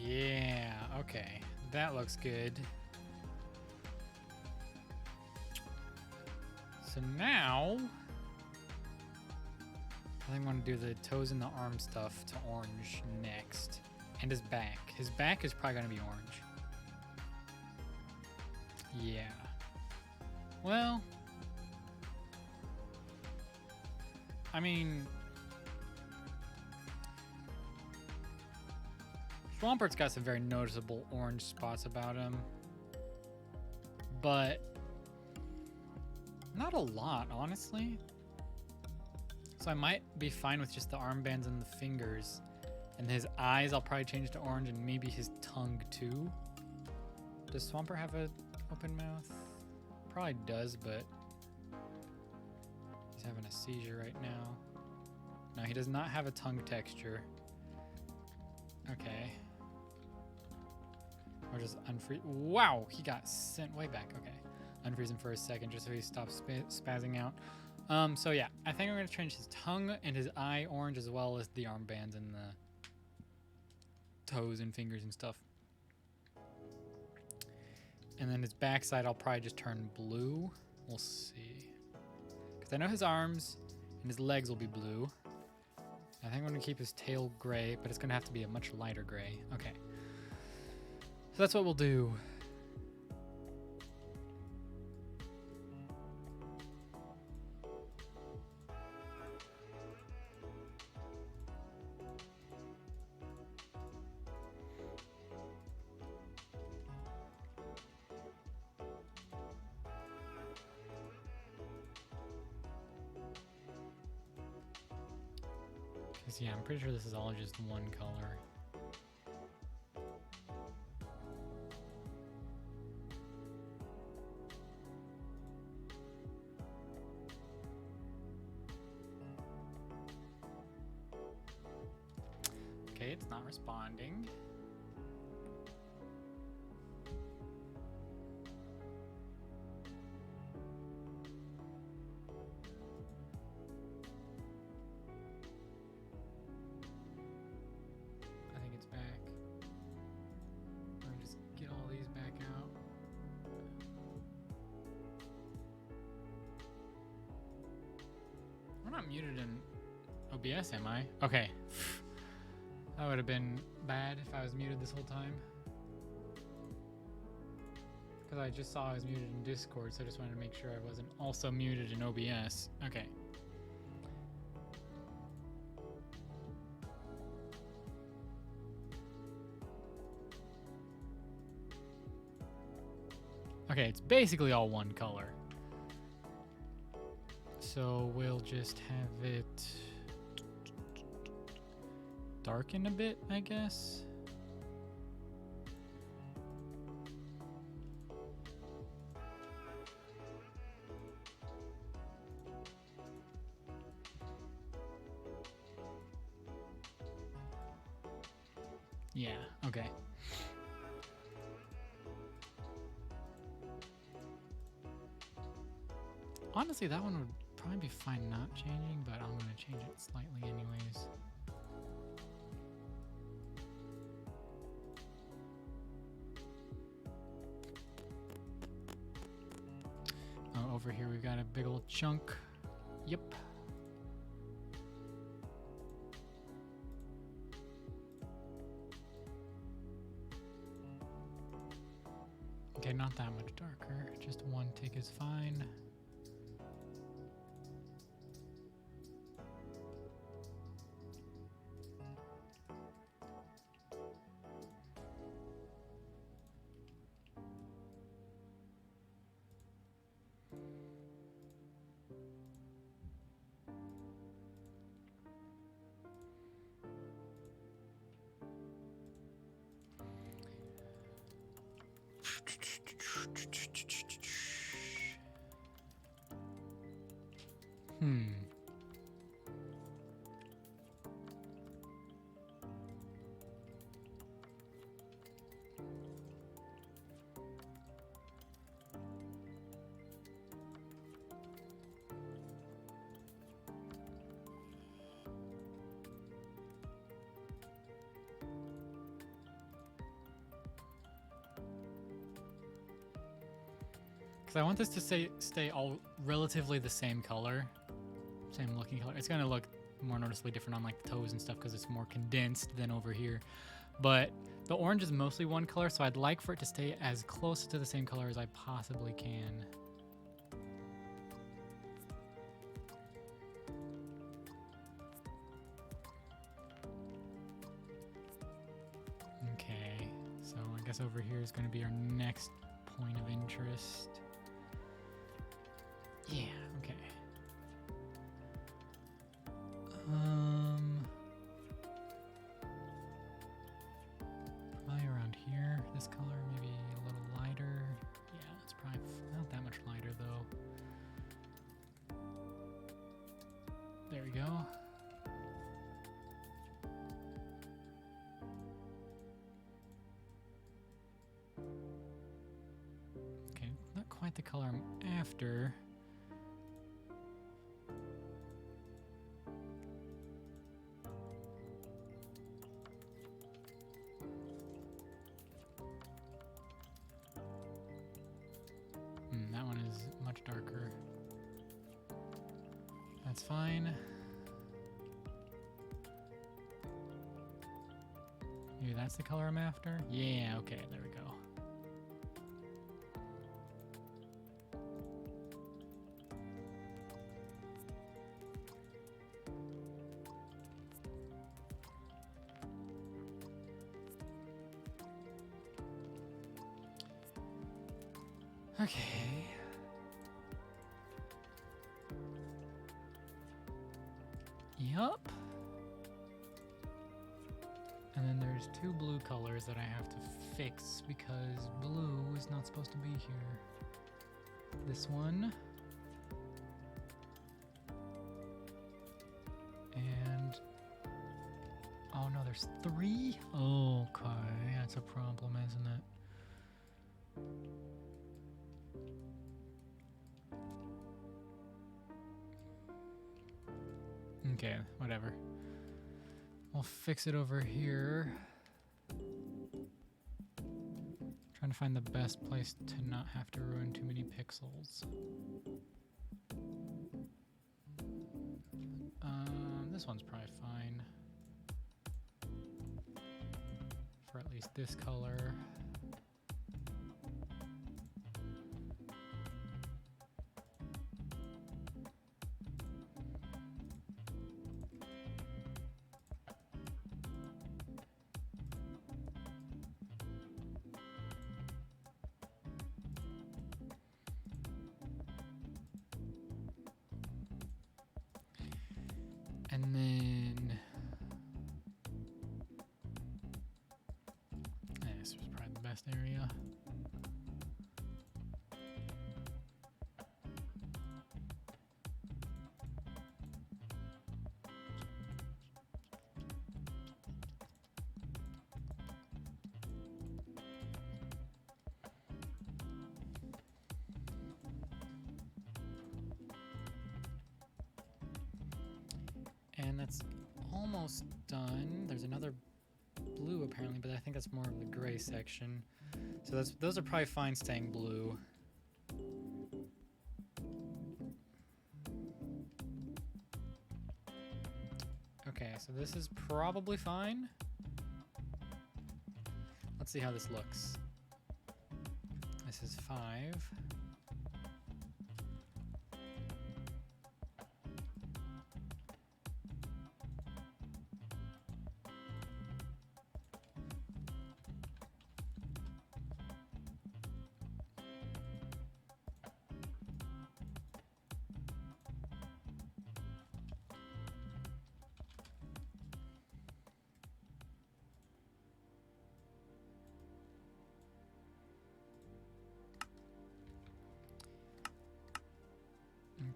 Yeah, okay. That looks good. So now, I think I want to do the toes and the arm stuff to orange next. And his back. His back is probably going to be orange. Yeah. Well, I mean, Swampert's got some very noticeable orange spots about him, but not a lot, honestly. So I might be fine with just the armbands and the fingers. And his eyes I'll probably change to orange, and maybe his tongue too. Does Swampert have an open mouth? Probably does, but he's having a seizure right now. No, he does not have a tongue texture. Okay. Or just unfreeze. Wow, he got sent way back. Okay. Unfreeze him for a second just so he stops spazzing out. So yeah, I think I'm going to change his tongue and his eye orange as well as the armbands and the toes and fingers and stuff. And then his backside I'll probably just turn blue. We'll see. Because I know his arms and his legs will be blue. I think I'm going to keep his tail gray, but it's going to have to be a much lighter gray. Okay. So that's what we'll do. Because, yeah, I'm pretty sure this is all just one color. Okay, it's not responding. I think it's back. Let me just get all these back out. I'm not muted in OBS, am I? Okay. That would have been bad if I was muted this whole time. Because I just saw I was muted in Discord, so I just wanted to make sure I wasn't also muted in OBS. Okay. Okay, it's basically all one color. So we'll just have it darken a bit, I guess. Yeah, okay. Honestly, that one would probably be fine not changing, but I'm going to change it slightly anyways. over here we've got a big old chunk. Yep. Okay, not that much darker. Just one tick is fine. Because I want this to stay all relatively the same color, same looking color. It's gonna look more noticeably different on like the toes and stuff because it's more condensed than over here. But the orange is mostly one color, so I'd like for it to stay as close to the same color as I possibly can. Okay, so I guess over here is going to be our next point of interest. Yeah, okay. Probably around here. This color maybe a little lighter. Yeah, it's probably not that much lighter though. There we go. Okay, not quite the color I'm after. That one is much darker. That's fine. Maybe that's the color I'm after? Yeah, okay, there we go. Okay. Yup. And then there's two blue colors that I have to fix because blue is not supposed to be here. This one. And oh no, there's three? Okay, that's a problem, isn't it? Okay, whatever. We'll fix it over here. Trying to find the best place to not have to ruin too many pixels. This one's probably fine. For at least this color. And then this was probably the best area. And that's almost done. There's another blue apparently, but I think that's more of the gray section. So those are probably fine staying blue. Okay, so this is probably fine. Let's see how this looks. This is 5.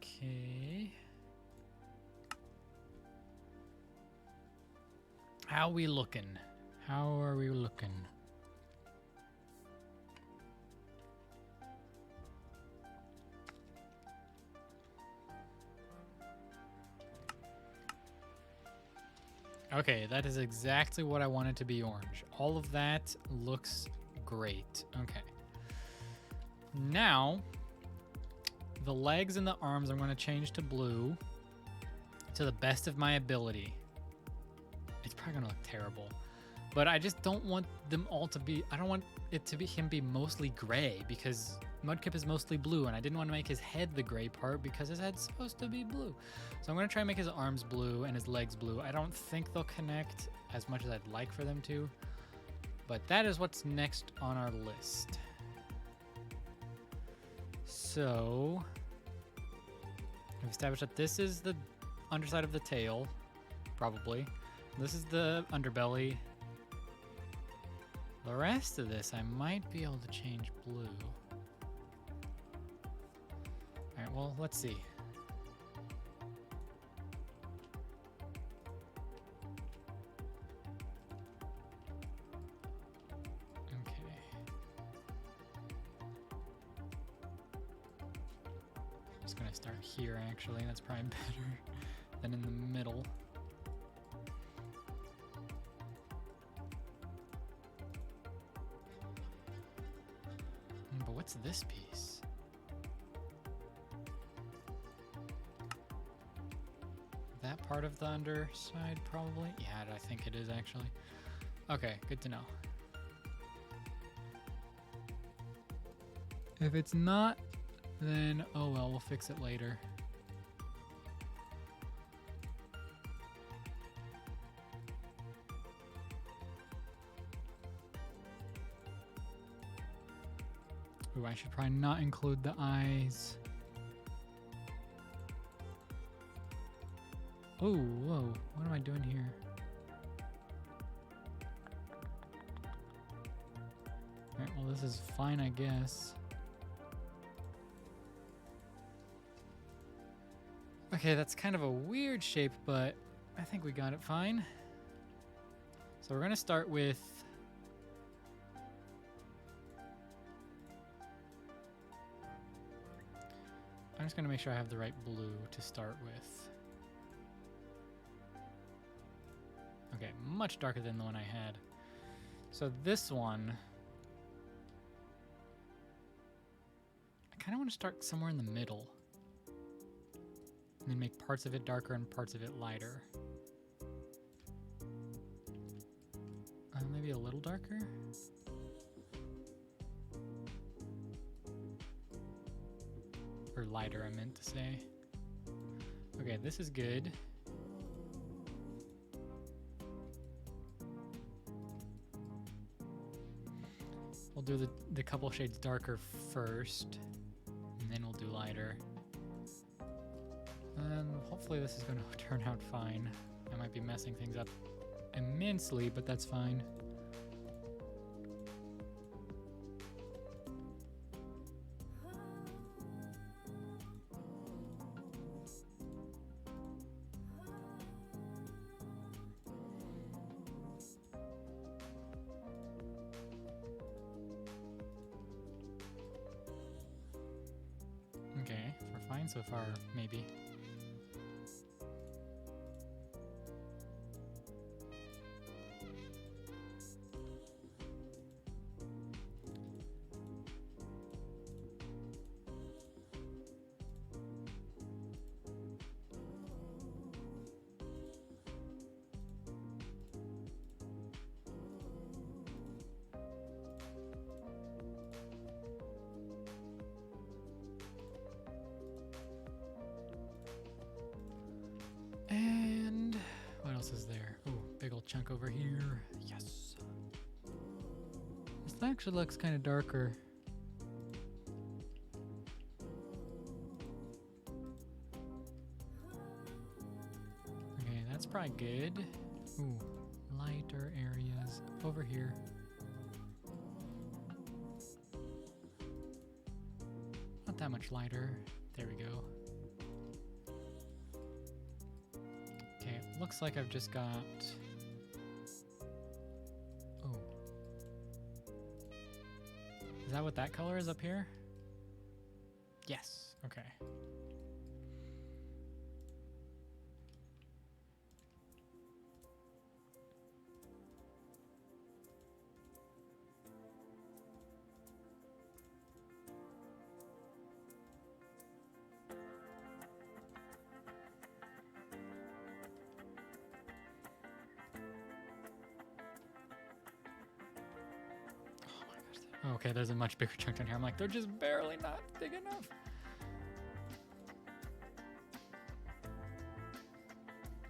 Okay. How we looking? How are we looking? Okay, that is exactly what I wanted to be orange. All of that looks great. Okay. Now, the legs and the arms I'm going to change to blue to the best of my ability. It's probably going to look terrible, but I just don't want them all to be, I don't want it to be him be mostly gray because Mudkip is mostly blue and I didn't want to make his head the gray part because his head's supposed to be blue. So I'm going to try and make his arms blue and his legs blue. I don't think they'll connect as much as I'd like for them to, but that is what's next on our list. So we've established that this is the underside of the tail, probably. This is the underbelly. The rest of this I might be able to change blue. All right, well, let's see. Okay. I'm just gonna start here, actually. That's probably better than in the middle. But what's this piece? That part of the underside, probably? Yeah, I think it is, actually. Okay, good to know. If it's not, then oh well, we'll fix it later. Ooh, I should probably not include the eyes. Oh, whoa, what am I doing here? Alright, well this is fine, I guess. Okay, that's kind of a weird shape, but I think we got it fine. So we're gonna start with I'm just gonna make sure I have the right blue to start with. Okay, much darker than the one I had. So this one, I kind of want to start somewhere in the middle. And then make parts of it darker and parts of it lighter. Maybe a little darker? Or lighter, I meant to say. Okay, this is good. We'll do the couple shades darker first, and then we'll do lighter. And hopefully this is going to turn out fine. I might be messing things up immensely, but that's fine. Okay, we're fine so far, maybe. chunk over here. Yes. This actually looks kind of darker. Okay, that's probably good. Ooh, lighter areas over here. Not that much lighter. There we go. Okay, looks like I've just got... Oh. Is that what that color is up here? Yes. Okay. Okay, there's a much bigger chunk down here. I'm like, they're just barely not big enough.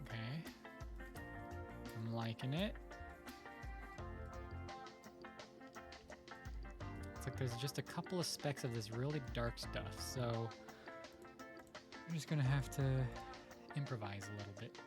Okay. I'm liking it. It's like there's just a couple of specks of this really dark stuff, so I'm just gonna have to improvise a little bit.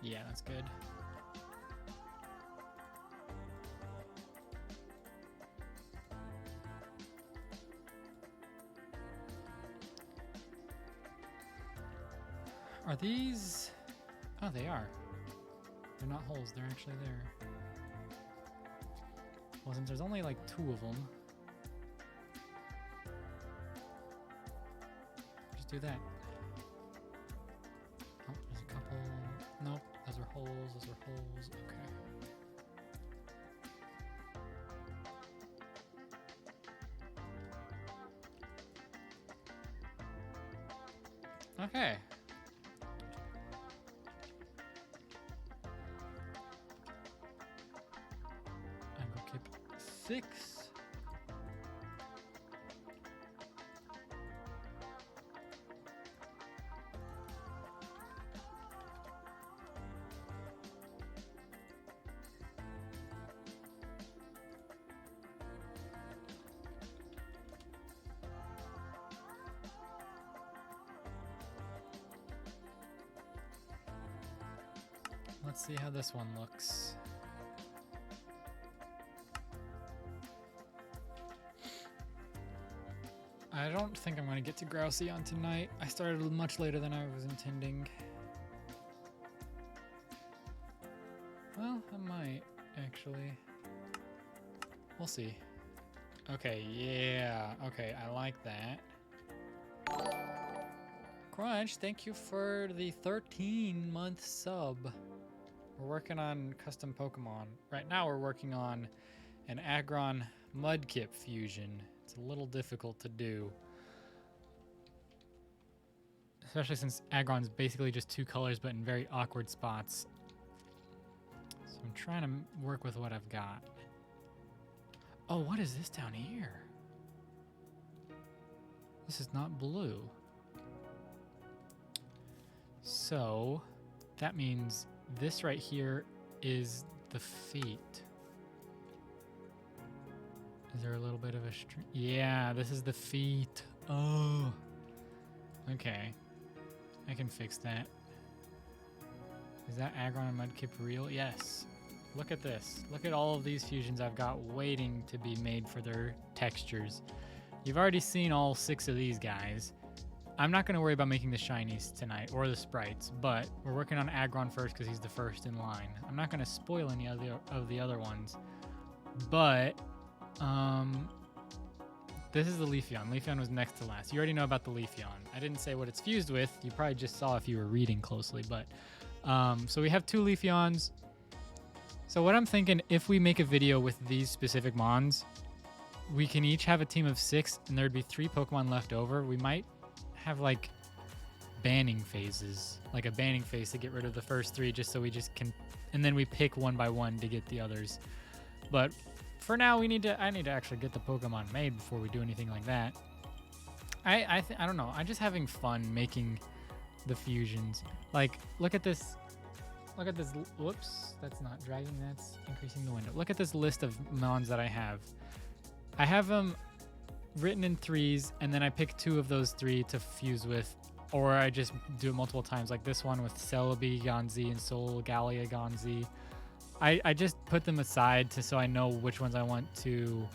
Yeah, that's good. Are these... Oh, they are. They're not holes, they're actually there. Well, since there's only like 2 of them, just do that. Oh, there's a couple... Nope, those are holes, those are holes, okay. Okay. I will keep 6. Let's see how this one looks. I don't think I'm going to get to Grousey on tonight. I started much later than I was intending. Well, I might, actually. We'll see. Okay, yeah. Okay, I like that. Crunch, thank you for the 13-month sub. We're working on custom Pokemon. Right now we're working on an Aggron Mudkip fusion. It's a little difficult to do. Especially since Aggron's basically just 2 colors but in very awkward spots. So I'm trying to work with what I've got. Oh, what is this down here? This is not blue. So that means this right here is the feet. Is there a little bit of a string? Yeah, this is the feet. Oh. Okay. I can fix that. Is that Aggron and Mudkip real? Yes. Look at this. Look at all of these fusions I've got waiting to be made for their textures. You've already seen all 6 of these guys. I'm not going to worry about making the shinies tonight or the sprites, but we're working on Aggron first because he's the first in line. I'm not going to spoil any of the other ones, but this is the Leafeon. Leafeon was next to last. You already know about the Leafeon. I didn't say what it's fused with. You probably just saw if you were reading closely, but so we have 2 Leafeons. So what I'm thinking, if we make a video with these specific Mons, we can each have a team of 6, and there'd be 3 Pokemon left over. We might have like banning phases, like a banning phase to get rid of the first 3 just so we just can, and then we pick one by one to get the others. But for now, I need to actually get the Pokemon made before we do anything like that. I don't know. I'm just having fun making the fusions. Like, look at this. Look at this. Whoops, that's not dragging. That's increasing the window. Look at this list of mons that I have. I have them written in 3s, and then I pick 2 of those 3 to fuse with, or I just do it multiple times, like this one with Celebi, Gonzi, and Soul Gallia Gonzi. I just put them aside so I know which ones I want to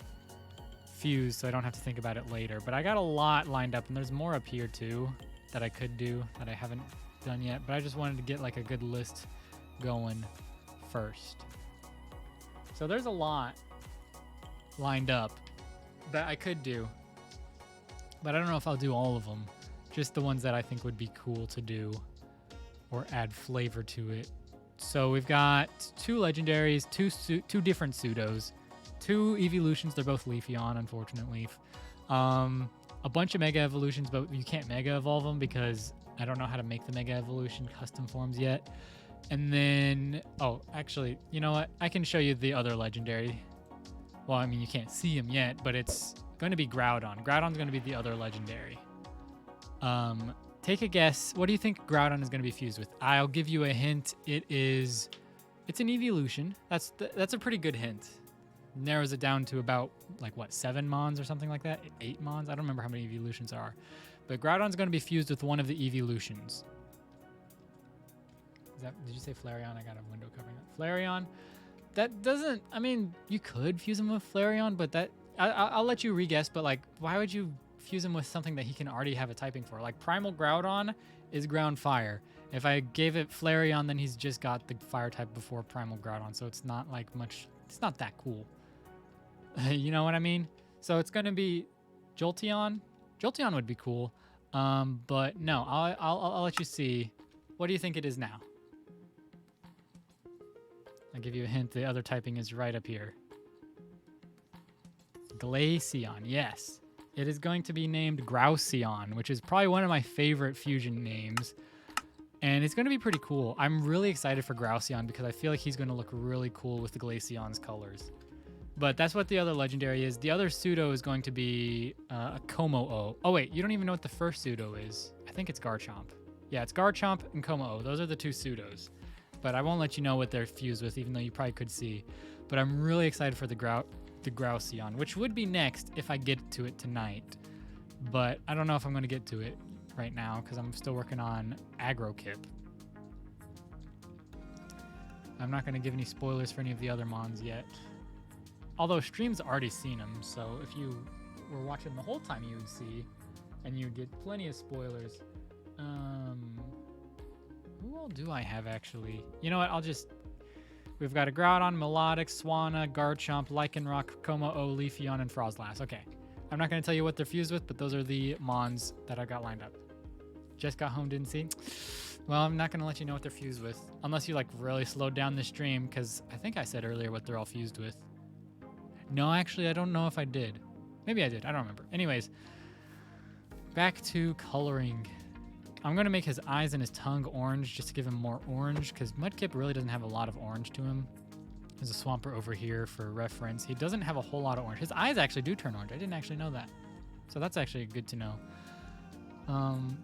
fuse, so I don't have to think about it later. But I got a lot lined up, and there's more up here too that I could do that I haven't done yet. But I just wanted to get like a good list going first. So there's a lot lined up that I could do, but I don't know if I'll do all of them. Just the ones that I think would be cool to do or add flavor to it. So we've got 2 legendaries, 2 different pseudos, 2 evolutions. They're both Leafeon, unfortunately. A bunch of mega evolutions, but you can't mega evolve them because I don't know how to make the mega evolution custom forms yet. And then, oh, actually, you know what? I can show you the other legendary. Well, I mean, you can't see him yet, but it's going to be Groudon. Groudon's going to be the other legendary. Take a guess. What do you think Groudon is going to be fused with? I'll give you a hint. It's an evolution. That's a pretty good hint. Narrows it down to about, like, what, 7 mons or something like that? 8 mons? I don't remember how many evolutions are. But Groudon's going to be fused with one of the evolutions. Did you say Flareon? I got a window covering that. Flareon. That doesn't, I mean, you could fuse him with Flareon, but I'll let you re-guess, but, like, why would you fuse him with something that he can already have a typing for? Like, Primal Groudon is ground fire. If I gave it Flareon, then he's just got the fire type before Primal Groudon, so it's not like much, it's not that cool. You know what I mean? So it's gonna be Jolteon. Jolteon would be cool, but no, I'll let you see. What do you think it is now? I'll give you a hint. The other typing is right up here. Glaceon, yes. It is going to be named Grouseon, which is probably one of my favorite fusion names. And it's going to be pretty cool. I'm really excited for Grouseon because I feel like he's going to look really cool with the Glaceon's colors. But that's what the other legendary is. The other pseudo is going to be a Como-O. Oh, wait, you don't even know what the first pseudo is. I think it's Garchomp. Yeah, it's Garchomp and Como-O. Those are the 2 pseudos. But I won't let you know what they're fused with, even though you probably could see. But I'm really excited for the Grouseon, which would be next if I get to it tonight. But I don't know if I'm going to get to it right now because I'm still working on Agro-Kip. I'm not going to give any spoilers for any of the other mons yet. Although Stream's already seen them, so if you were watching the whole time, you would see, and you'd get plenty of spoilers. Who all do I have, actually? You know what, we've got a Groudon, Melodic, Swanna, Garchomp, Lycanroc, Como-O, Leafeon, and Frozlass. Okay. I'm not going to tell you what they're fused with, but those are the mons that I got lined up. Just got home, didn't see? Well, I'm not going to let you know what they're fused with, unless you, like, really slowed down the stream, because I think I said earlier what they're all fused with. No, actually, I don't know if I did. Maybe I did. I don't remember. Anyways, back to coloring. I'm going to make his eyes and his tongue orange just to give him more orange, because Mudkip really doesn't have a lot of orange to him. There's a Swampert over here for reference. He doesn't have a whole lot of orange. His eyes actually do turn orange. I didn't actually know that. So that's actually good to know.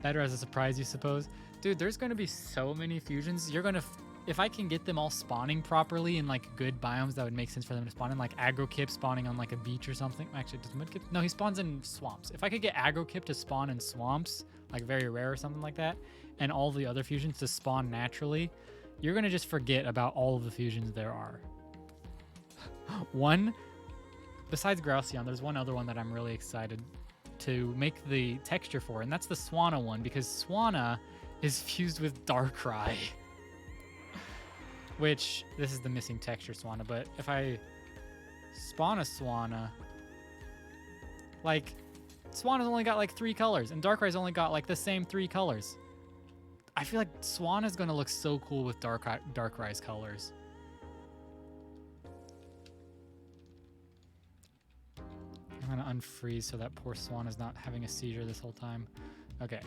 Better as a surprise, you suppose. Dude, there's going to be so many fusions. You're going to... If I can get them all spawning properly in, like, good biomes, that would make sense for them to spawn in. Like, Agro-Kip spawning on, like, a beach or something. Actually, does Mudkip... No, he spawns in swamps. If I could get Agro-Kip to spawn in swamps, like, very rare or something like that, and all the other fusions to spawn naturally, you're going to just forget about all of the fusions there are. Besides Grouseon, there's one other one that I'm really excited to make the texture for, and that's the Swanna one, because Swanna is fused with Darkrai. Which, this is the missing texture Swanna, but if I spawn a Swanna, like, Swanna's only got, like, 3 colors, and Darkrai's only got, like, the same 3 colors. I feel like Swanna's gonna look so cool with Darkrai's colors. I'm gonna unfreeze so that poor Swanna's not having a seizure this whole time. Okay.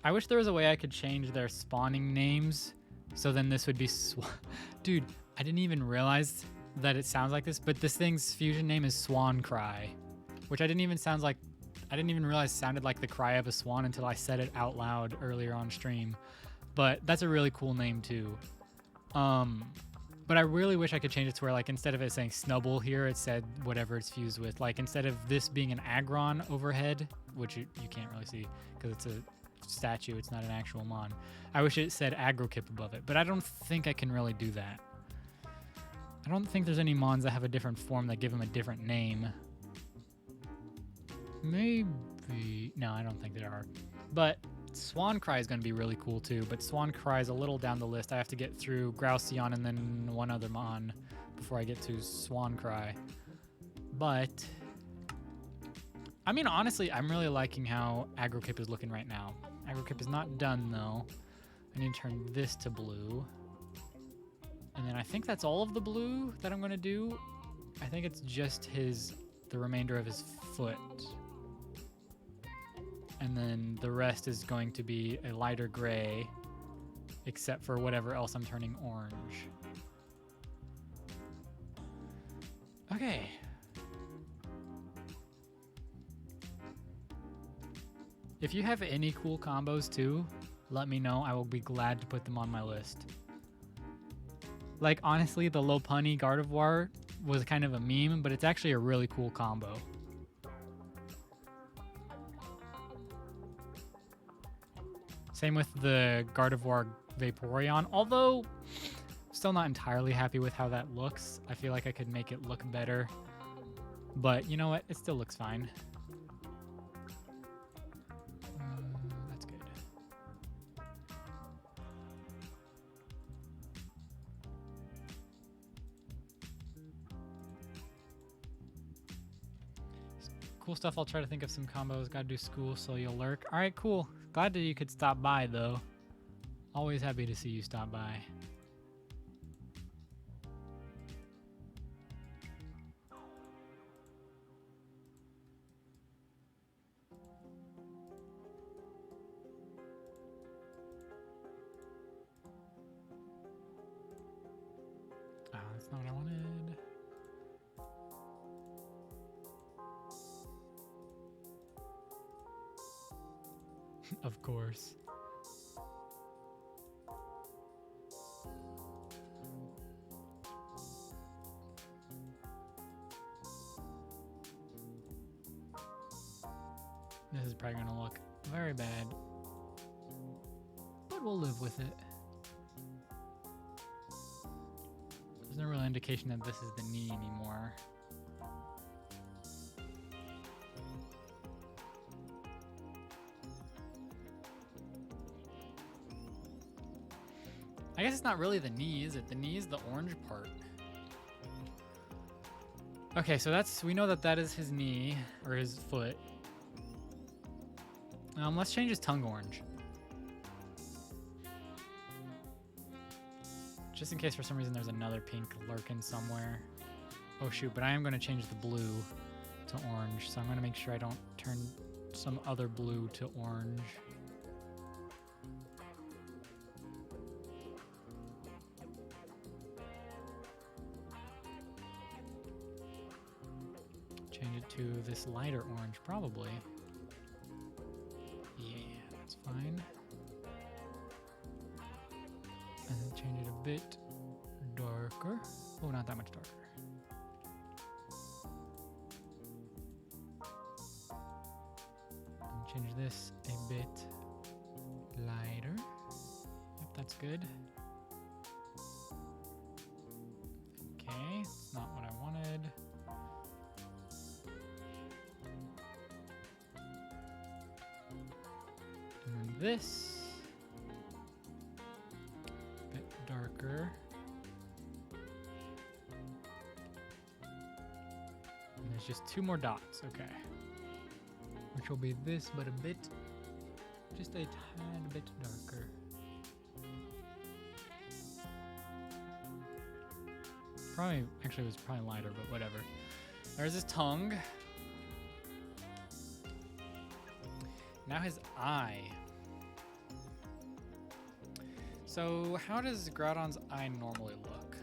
I wish there was a way I could change their spawning names, so then this would be Dude, I didn't even realize that it sounds like this, but this thing's fusion name is Swan Cry, which I didn't even realize sounded like the cry of a swan until I said it out loud earlier on stream. But that's a really cool name too. But I really wish I could change it to where, like, instead of it saying Snubble here, it said whatever it's fused with. Like, instead of this being an Aggron overhead, which you can't really see because it's a statue, it's not an actual mon. I wish it said Agrokip above it, but I don't think I can really do that. I don't think there's any mons that have a different form that give them a different name. Maybe. No, I don't think there are. But Swan Cry is going to be really cool too, but Swan Cry is a little down the list. I have to get through Grouseon and then one other mon before I get to Swan Cry. But, I mean, honestly, I'm really liking how Agrokip is looking right now. Agrokip is not done though. I need to turn this to blue. And then I think that's all of the blue that I'm going to do. I think it's just the remainder of his foot. And then the rest is going to be a lighter gray, except for whatever else I'm turning orange. Okay. If you have any cool combos too, let me know. I will be glad to put them on my list. Like, honestly, the Lopunny Gardevoir was kind of a meme, but it's actually a really cool combo. Same with the Gardevoir Vaporeon, although still not entirely happy with how that looks. I feel like I could make it look better, but you know what? It still looks fine. That's good. Cool stuff. I'll try to think of some combos. Gotta do school, so you'll lurk. All right, cool. Glad that you could stop by, though. Always happy to see you stop by. Oh, that's not what I wanted. Of course. This is probably gonna look very bad, but we'll live with it. There's no real indication that this is the knee anymore. I guess it's not really the knee, is it? The knee is the orange part. Okay, so we know that is his knee, or his foot. Let's change his tongue orange. Just in case for some reason there's another pink lurking somewhere. Oh shoot, but I am gonna change the blue to orange, so I'm gonna make sure I don't turn some other blue to orange. Change it to this lighter orange, probably. Yeah, that's fine. And then change it a bit darker. Oh, not that much darker. And change this a bit lighter. Yep, that's good. Okay, it's not what I wanted. And this a bit darker. And there's just 2 more dots, okay. Which will be this, but just a tad bit darker. Actually it was probably lighter, but whatever. There's his tongue. Now his eye. So how does Groudon's eye normally look?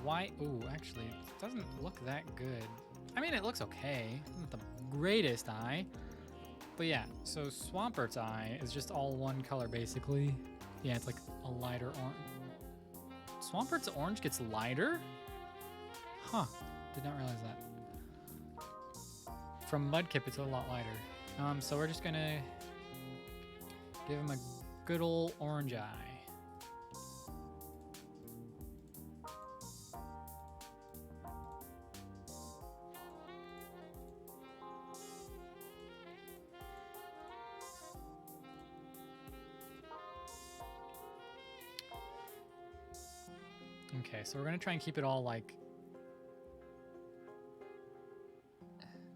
Why? Ooh, actually, it doesn't look that good. I mean, it looks okay. Not the greatest eye. But yeah, so Swampert's eye is just all one color, basically. Yeah, it's like a lighter orange. Swampert's orange gets lighter? Huh, did not realize that. From Mudkip, it's a lot lighter. So we're just gonna give him a good old orange eye. Okay, so we're gonna try and keep it all like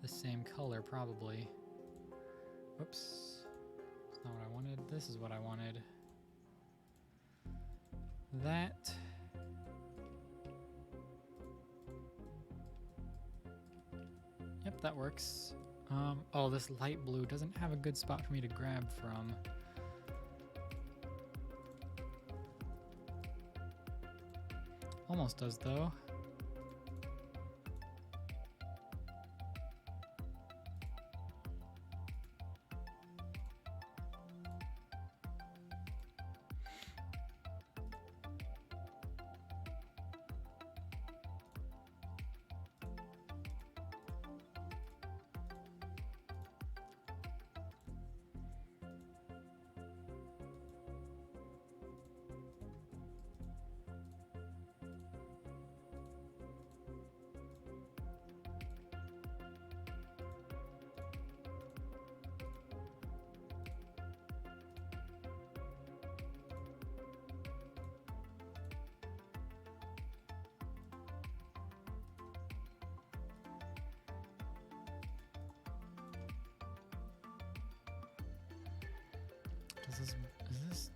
the same color, probably. Whoops. That's not what I wanted. This is what I wanted. That. Yep, that works. Oh, this light blue doesn't have a good spot for me to grab from. Almost does, though.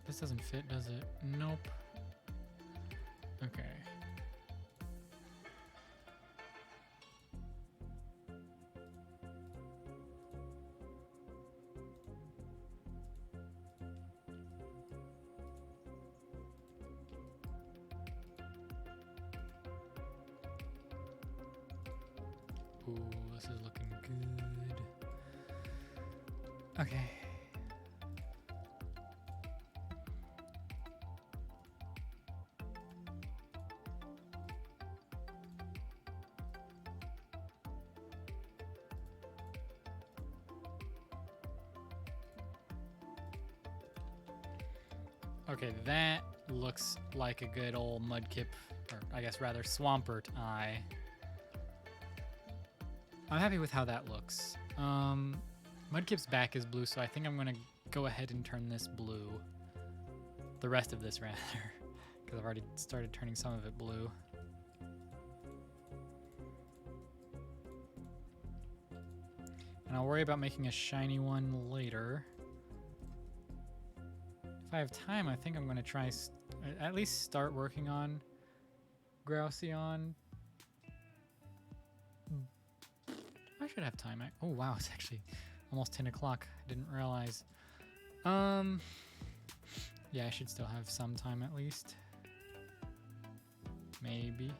This doesn't fit, does it? Nope. Okay. Ooh, this is looking good. Okay. Okay, that looks like a good old Mudkip, or I guess rather Swampert eye. I'm happy with how that looks. Mudkip's back is blue, so I think I'm gonna go ahead and turn this blue. The rest of this, rather, because I've already started turning some of it blue. And I'll worry about making a shiny one later. If I have time, I think I'm going to try at least start working on Groudon. I should have time. Oh, wow, it's actually almost 10 o'clock. I didn't realize. Yeah, I should still have some time at least. Maybe.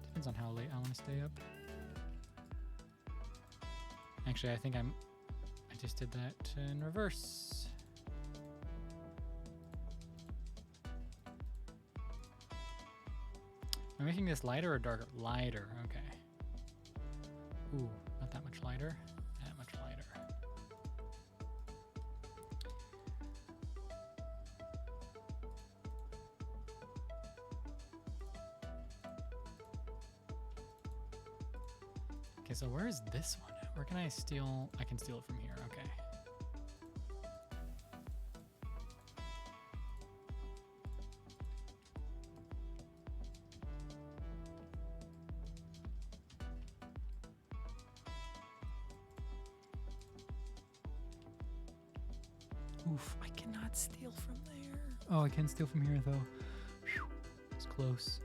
Depends on how late I want to stay up. Actually, I think I just did that in reverse. Am I making this lighter or darker? Lighter, okay. Ooh, not that much lighter. That much lighter. Okay, so where is this one? Where can I steal? I can steal it from here, okay. Oof, I cannot steal from there. Oh, I can steal from here though. Whew, it's close.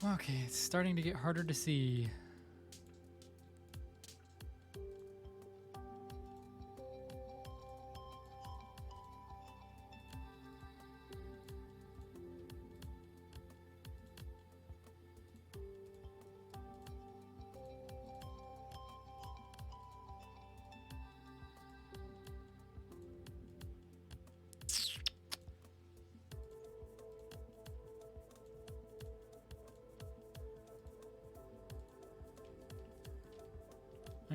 Okay, it's starting to get harder to see.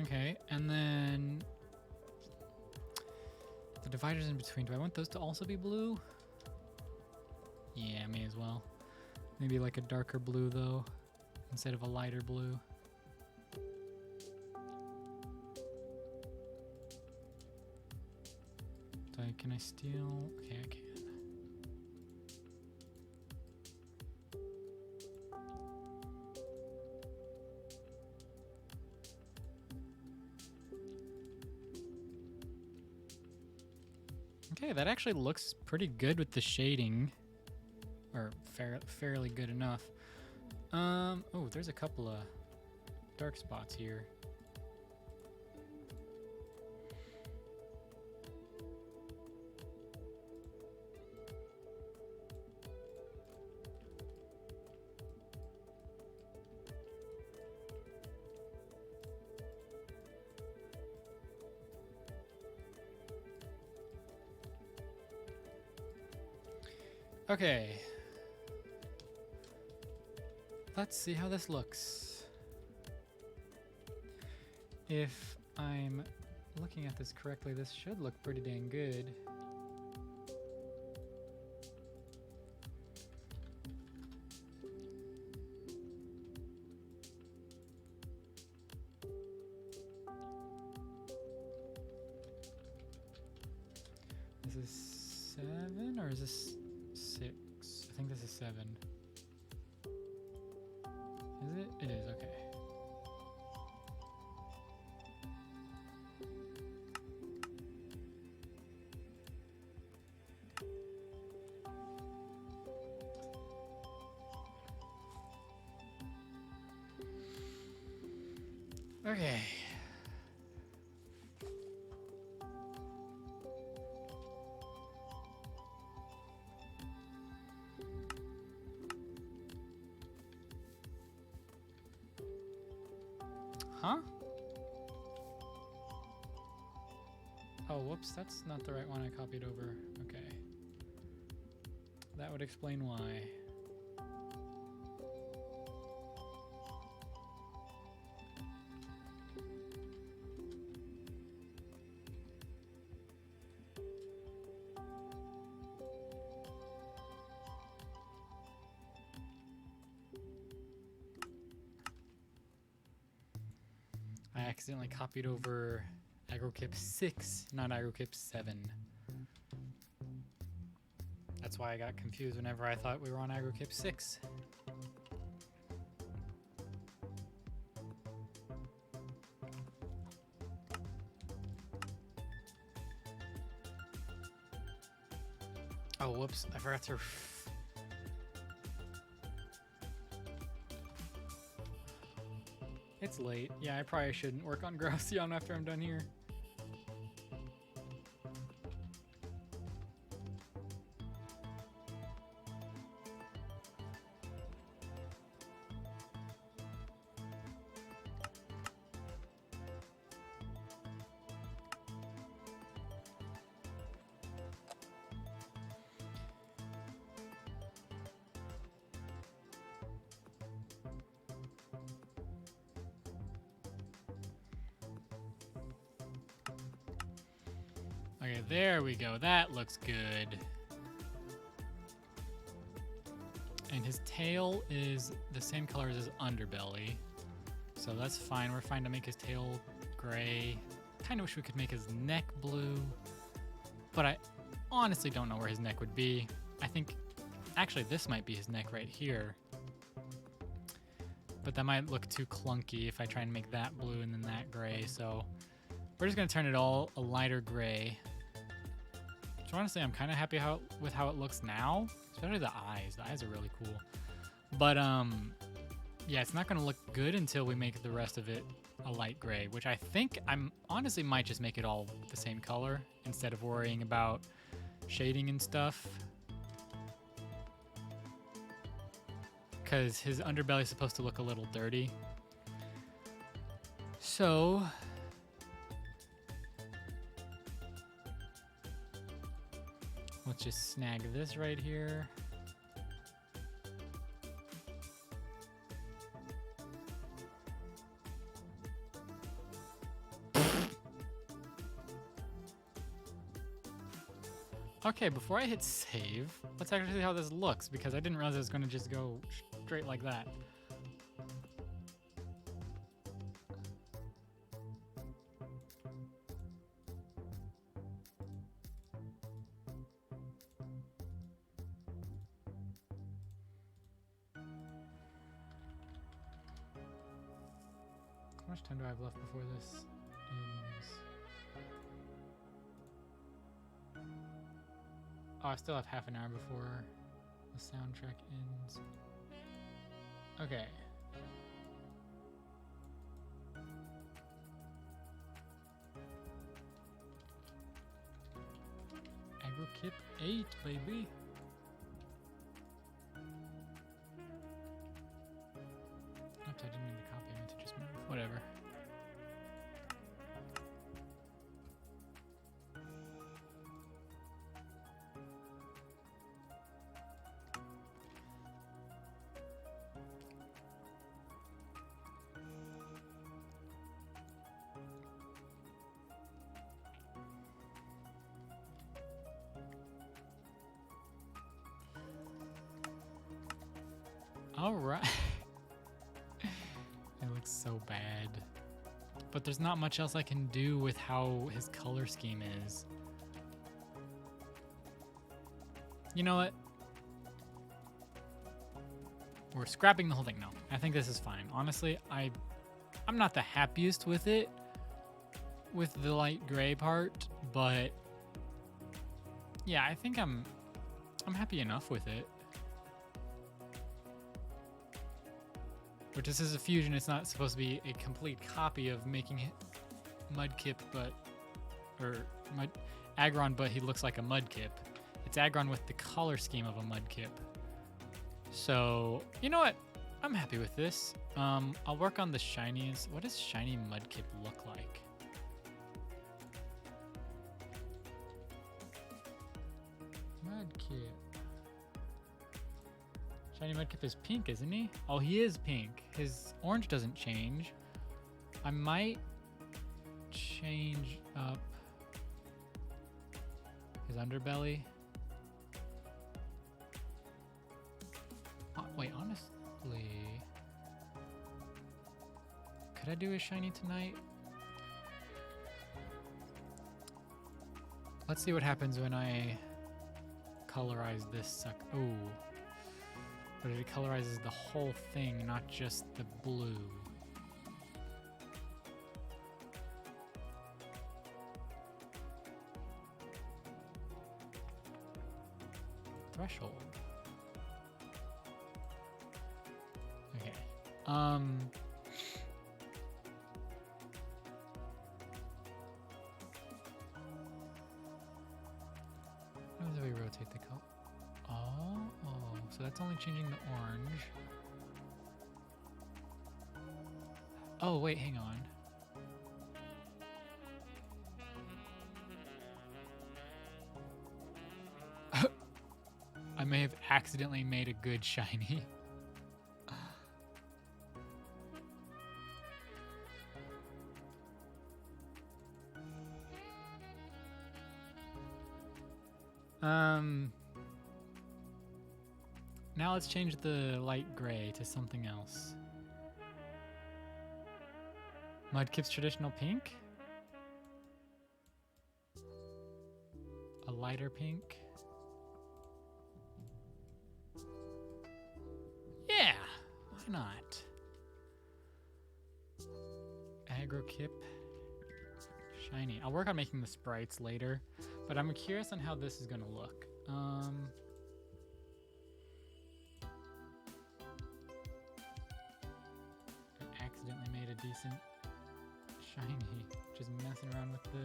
Okay, and then the dividers in between. Do I want those to also be blue? Yeah, may as well. Maybe like a darker blue though, instead of a lighter blue. Can I steal? Okay, I can. Okay, that actually looks pretty good with the shading, or fairly good enough. Oh, there's a couple of dark spots here. Okay. Let's see how this looks. If I'm looking at this correctly, this should look pretty dang good. Is this 7 or is this 6? I think this is 7. Is it? It is, okay. Okay. Huh? Oh, whoops, that's not the right one I copied over. Okay. That would explain why. I accidentally copied over AgroKip 6, not AgroKip 7. That's why I got confused whenever I thought we were on AgroKip 6. Oh, whoops, I forgot to... It's late. Yeah, I probably shouldn't work on Gracian after I'm done here. Okay, there we go. That looks good. And his tail is the same color as his underbelly. So that's fine. We're fine to make his tail gray. Kind of wish we could make his neck blue. But I honestly don't know where his neck would be. I think, actually, this might be his neck right here. But that might look too clunky if I try and make that blue and then that gray. So we're just going to turn it all a lighter gray. So honestly, I'm kind of happy with how it looks now, especially the eyes. The eyes are really cool. But Yeah, it's not going to look good until we make the rest of it a light gray, which I think I'm honestly might just make it all the same color instead of worrying about shading and stuff. Because his underbelly is supposed to look a little dirty. So let's just snag this right here. Okay, before I hit save, let's actually see how this looks, because I didn't realize it was going to just go straight like that. How much time do I have left before this ends? Oh, I still have half an hour before the soundtrack ends. Okay. Agro Kit 8, baby. Oops, I didn't mean to copy, I meant to just move. Whatever. All right. It looks so bad. But there's not much else I can do with how his color scheme is. You know what? We're scrapping the whole thing. No, I think this is fine. Honestly, I'm not the happiest with it, with the light gray part, but yeah, I think I'm happy enough with it. Which this is a fusion, it's not supposed to be a complete copy of making it Mudkip, Aggron, but he looks like a Mudkip. It's Aggron with the color scheme of a Mudkip. So, you know what? I'm happy with this. I'll work on the shinies. What does shiny Mudkip look like? Mudkip. Shiny Mudkip is pink, isn't he? Oh, he is pink. His orange doesn't change. I might change up his underbelly. Wait, honestly, could I do a shiny tonight? Let's see what happens when I colorize this suck. Oh. But it colorizes the whole thing, not just the blue. Threshold. Okay. How do we rotate the color? Oh, so that's only changing the orange. Oh, wait, hang on. I may have accidentally made a good shiny. Now let's change the light gray to something else. Mudkip's traditional pink? A lighter pink? Yeah, why not? Aggro Kip. Shiny. I'll work on making the sprites later, but I'm curious on how this is gonna look. decent shiny. Just messing around with the...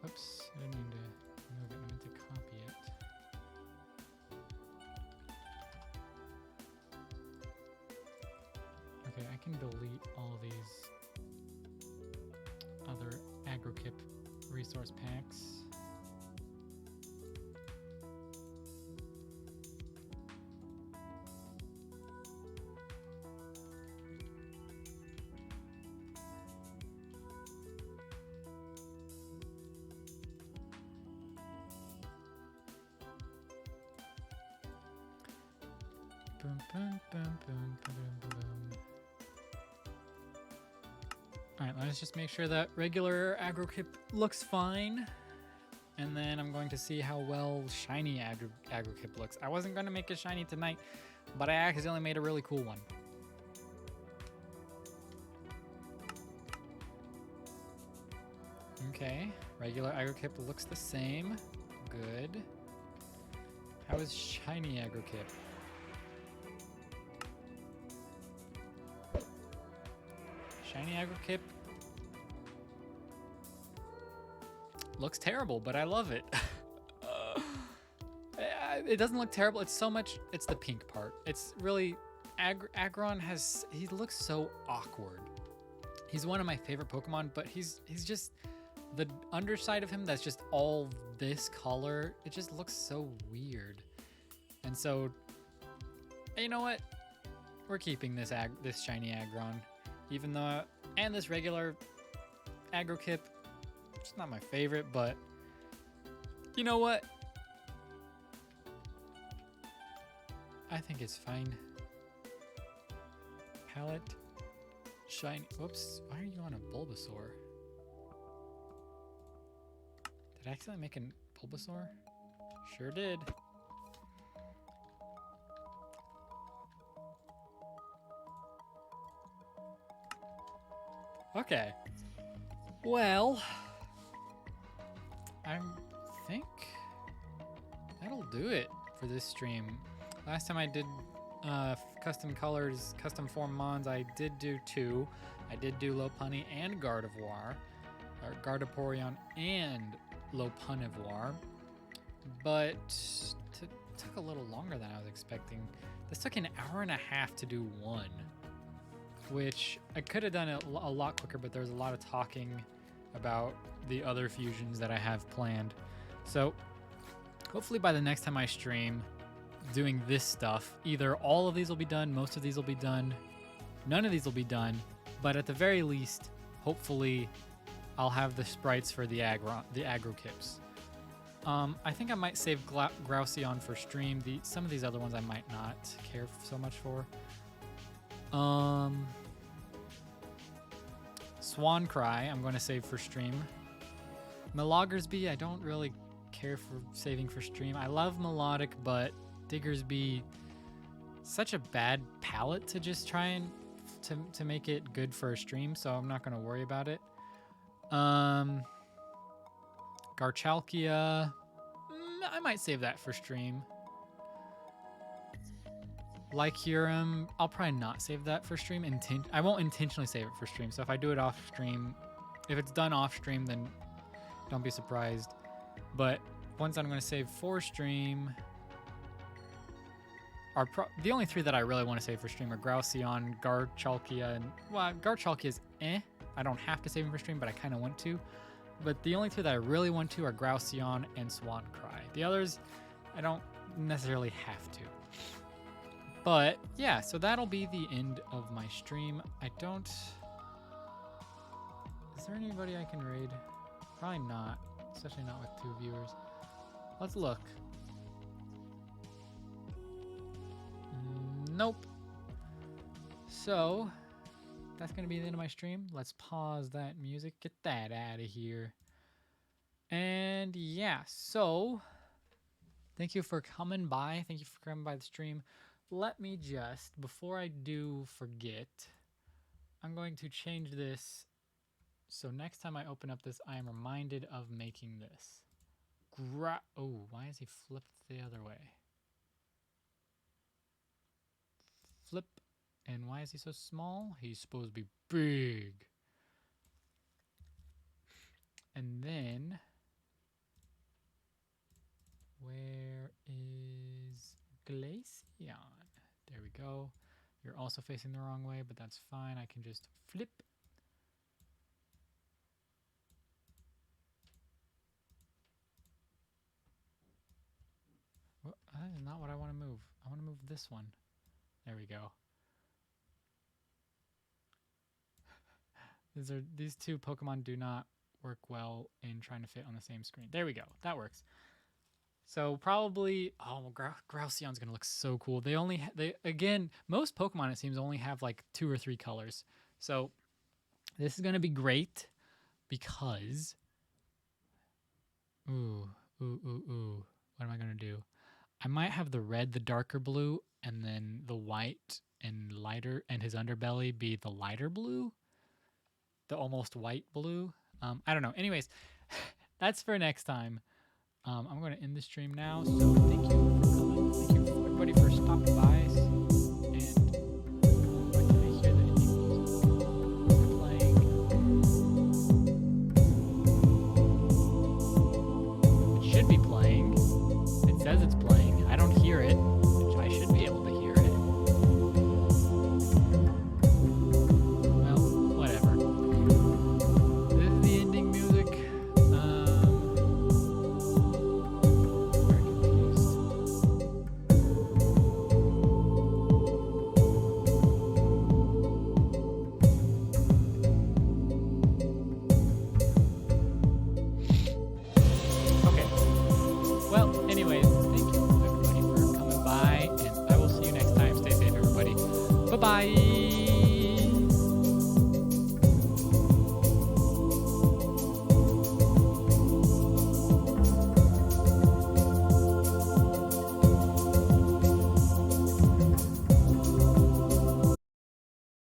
Oops, I didn't mean to move it. I meant to copy it. Okay, I can delete all these other AgroKip resource packs. Boom, boom, boom, boom, boom, boom. All right, let's just make sure that regular AgroKip looks fine. And then I'm going to see how well shiny AgroKip looks. I wasn't going to make it shiny tonight, but I accidentally made a really cool one. Okay, regular AgroKip looks the same. Good. How is shiny AgroKip? Shiny AgroKip looks terrible, but I love it. It doesn't look terrible. It's so much. It's the pink part. It's really Aggron has. He looks so awkward. He's one of my favorite Pokemon, but he's just the underside of him. That's just all this color. It just looks so weird. And so, you know what? We're keeping this shiny Aggron. Even though, and this regular AgroKip, it's not my favorite, but you know what? I think it's fine. Palette, shiny. Whoops, why are you on a Bulbasaur? Did I accidentally make a Bulbasaur? Sure did. Okay. Well, I think that'll do it for this stream. Last time I did custom colors, custom form mons, I did do 2. I did do Lopunny and Gardevoir, or Gardevoir and Lopunivoir, but took a little longer than I was expecting. This took an hour and a half to do 1. Which I could have done it a lot quicker, but there's a lot of talking about the other fusions that I have planned. So hopefully by the next time I stream doing this stuff, either all of these will be done, most of these will be done, none of these will be done, but at the very least, hopefully I'll have the sprites for the AgroKips. I think I might save Groudon for stream. Some of these other ones I might not care so much for. Swan Cry, I'm going to save for stream. Meloggersby, I don't really care for saving for stream. I love Melodic, but Diggersby, such a bad palette to just try and to make it good for a stream, so I'm not going to worry about it. Garchalkia, I might save that for stream. Lycurum, I'll probably not save that for stream. I won't intentionally save it for stream. So if I do it off stream, if it's done off stream, then don't be surprised. But ones I'm going to save for stream are the only 3 that I really want to save for stream are Groudon, Garchalkia, and well, Garchalkia is I don't have to save him for stream, but I kind of want to. But the only 2 that I really want to are Groudon and Swan Cry. The others, I don't necessarily have to. But yeah, so that'll be the end of my stream. Is there anybody I can raid? Probably not, especially not with 2 viewers. Let's look. Nope. So that's gonna be the end of my stream. Let's pause that music, get that out of here. And yeah, so thank you for coming by. Thank you for coming by the stream. Let me just, before I do forget, I'm going to change this so next time I open up this, I am reminded of making this. Oh, why is he flipped the other way? Flip And why is he so small? He's supposed to be big. And then, where is Glaceon? There we go. You're also facing the wrong way, but that's fine. I can just flip. Well, that is not what I want to move. I want to move this one. There we go. These two Pokemon do not work well in trying to fit on the same screen. There we go. That works. So probably, oh, Groudon's gonna look so cool. Again, most Pokemon it seems only have like 2 or 3 colors. So this is gonna be great because, ooh. What am I gonna do? I might have the red, the darker blue, and then the white and lighter, and his underbelly be the lighter blue, the almost white blue. I don't know. Anyways, that's for next time. I'm going to end the stream now. So thank you for coming. Thank you everybody for stopping by. And wait till I hear the ending music playing. It should be playing. It says it's playing. I don't hear it. I should be able to hear it. Well, whatever. This is the ending music. Very confused. Okay. Well, anyways, thank you everybody for coming by, and I will see you next time. Stay safe, everybody. Bye-bye.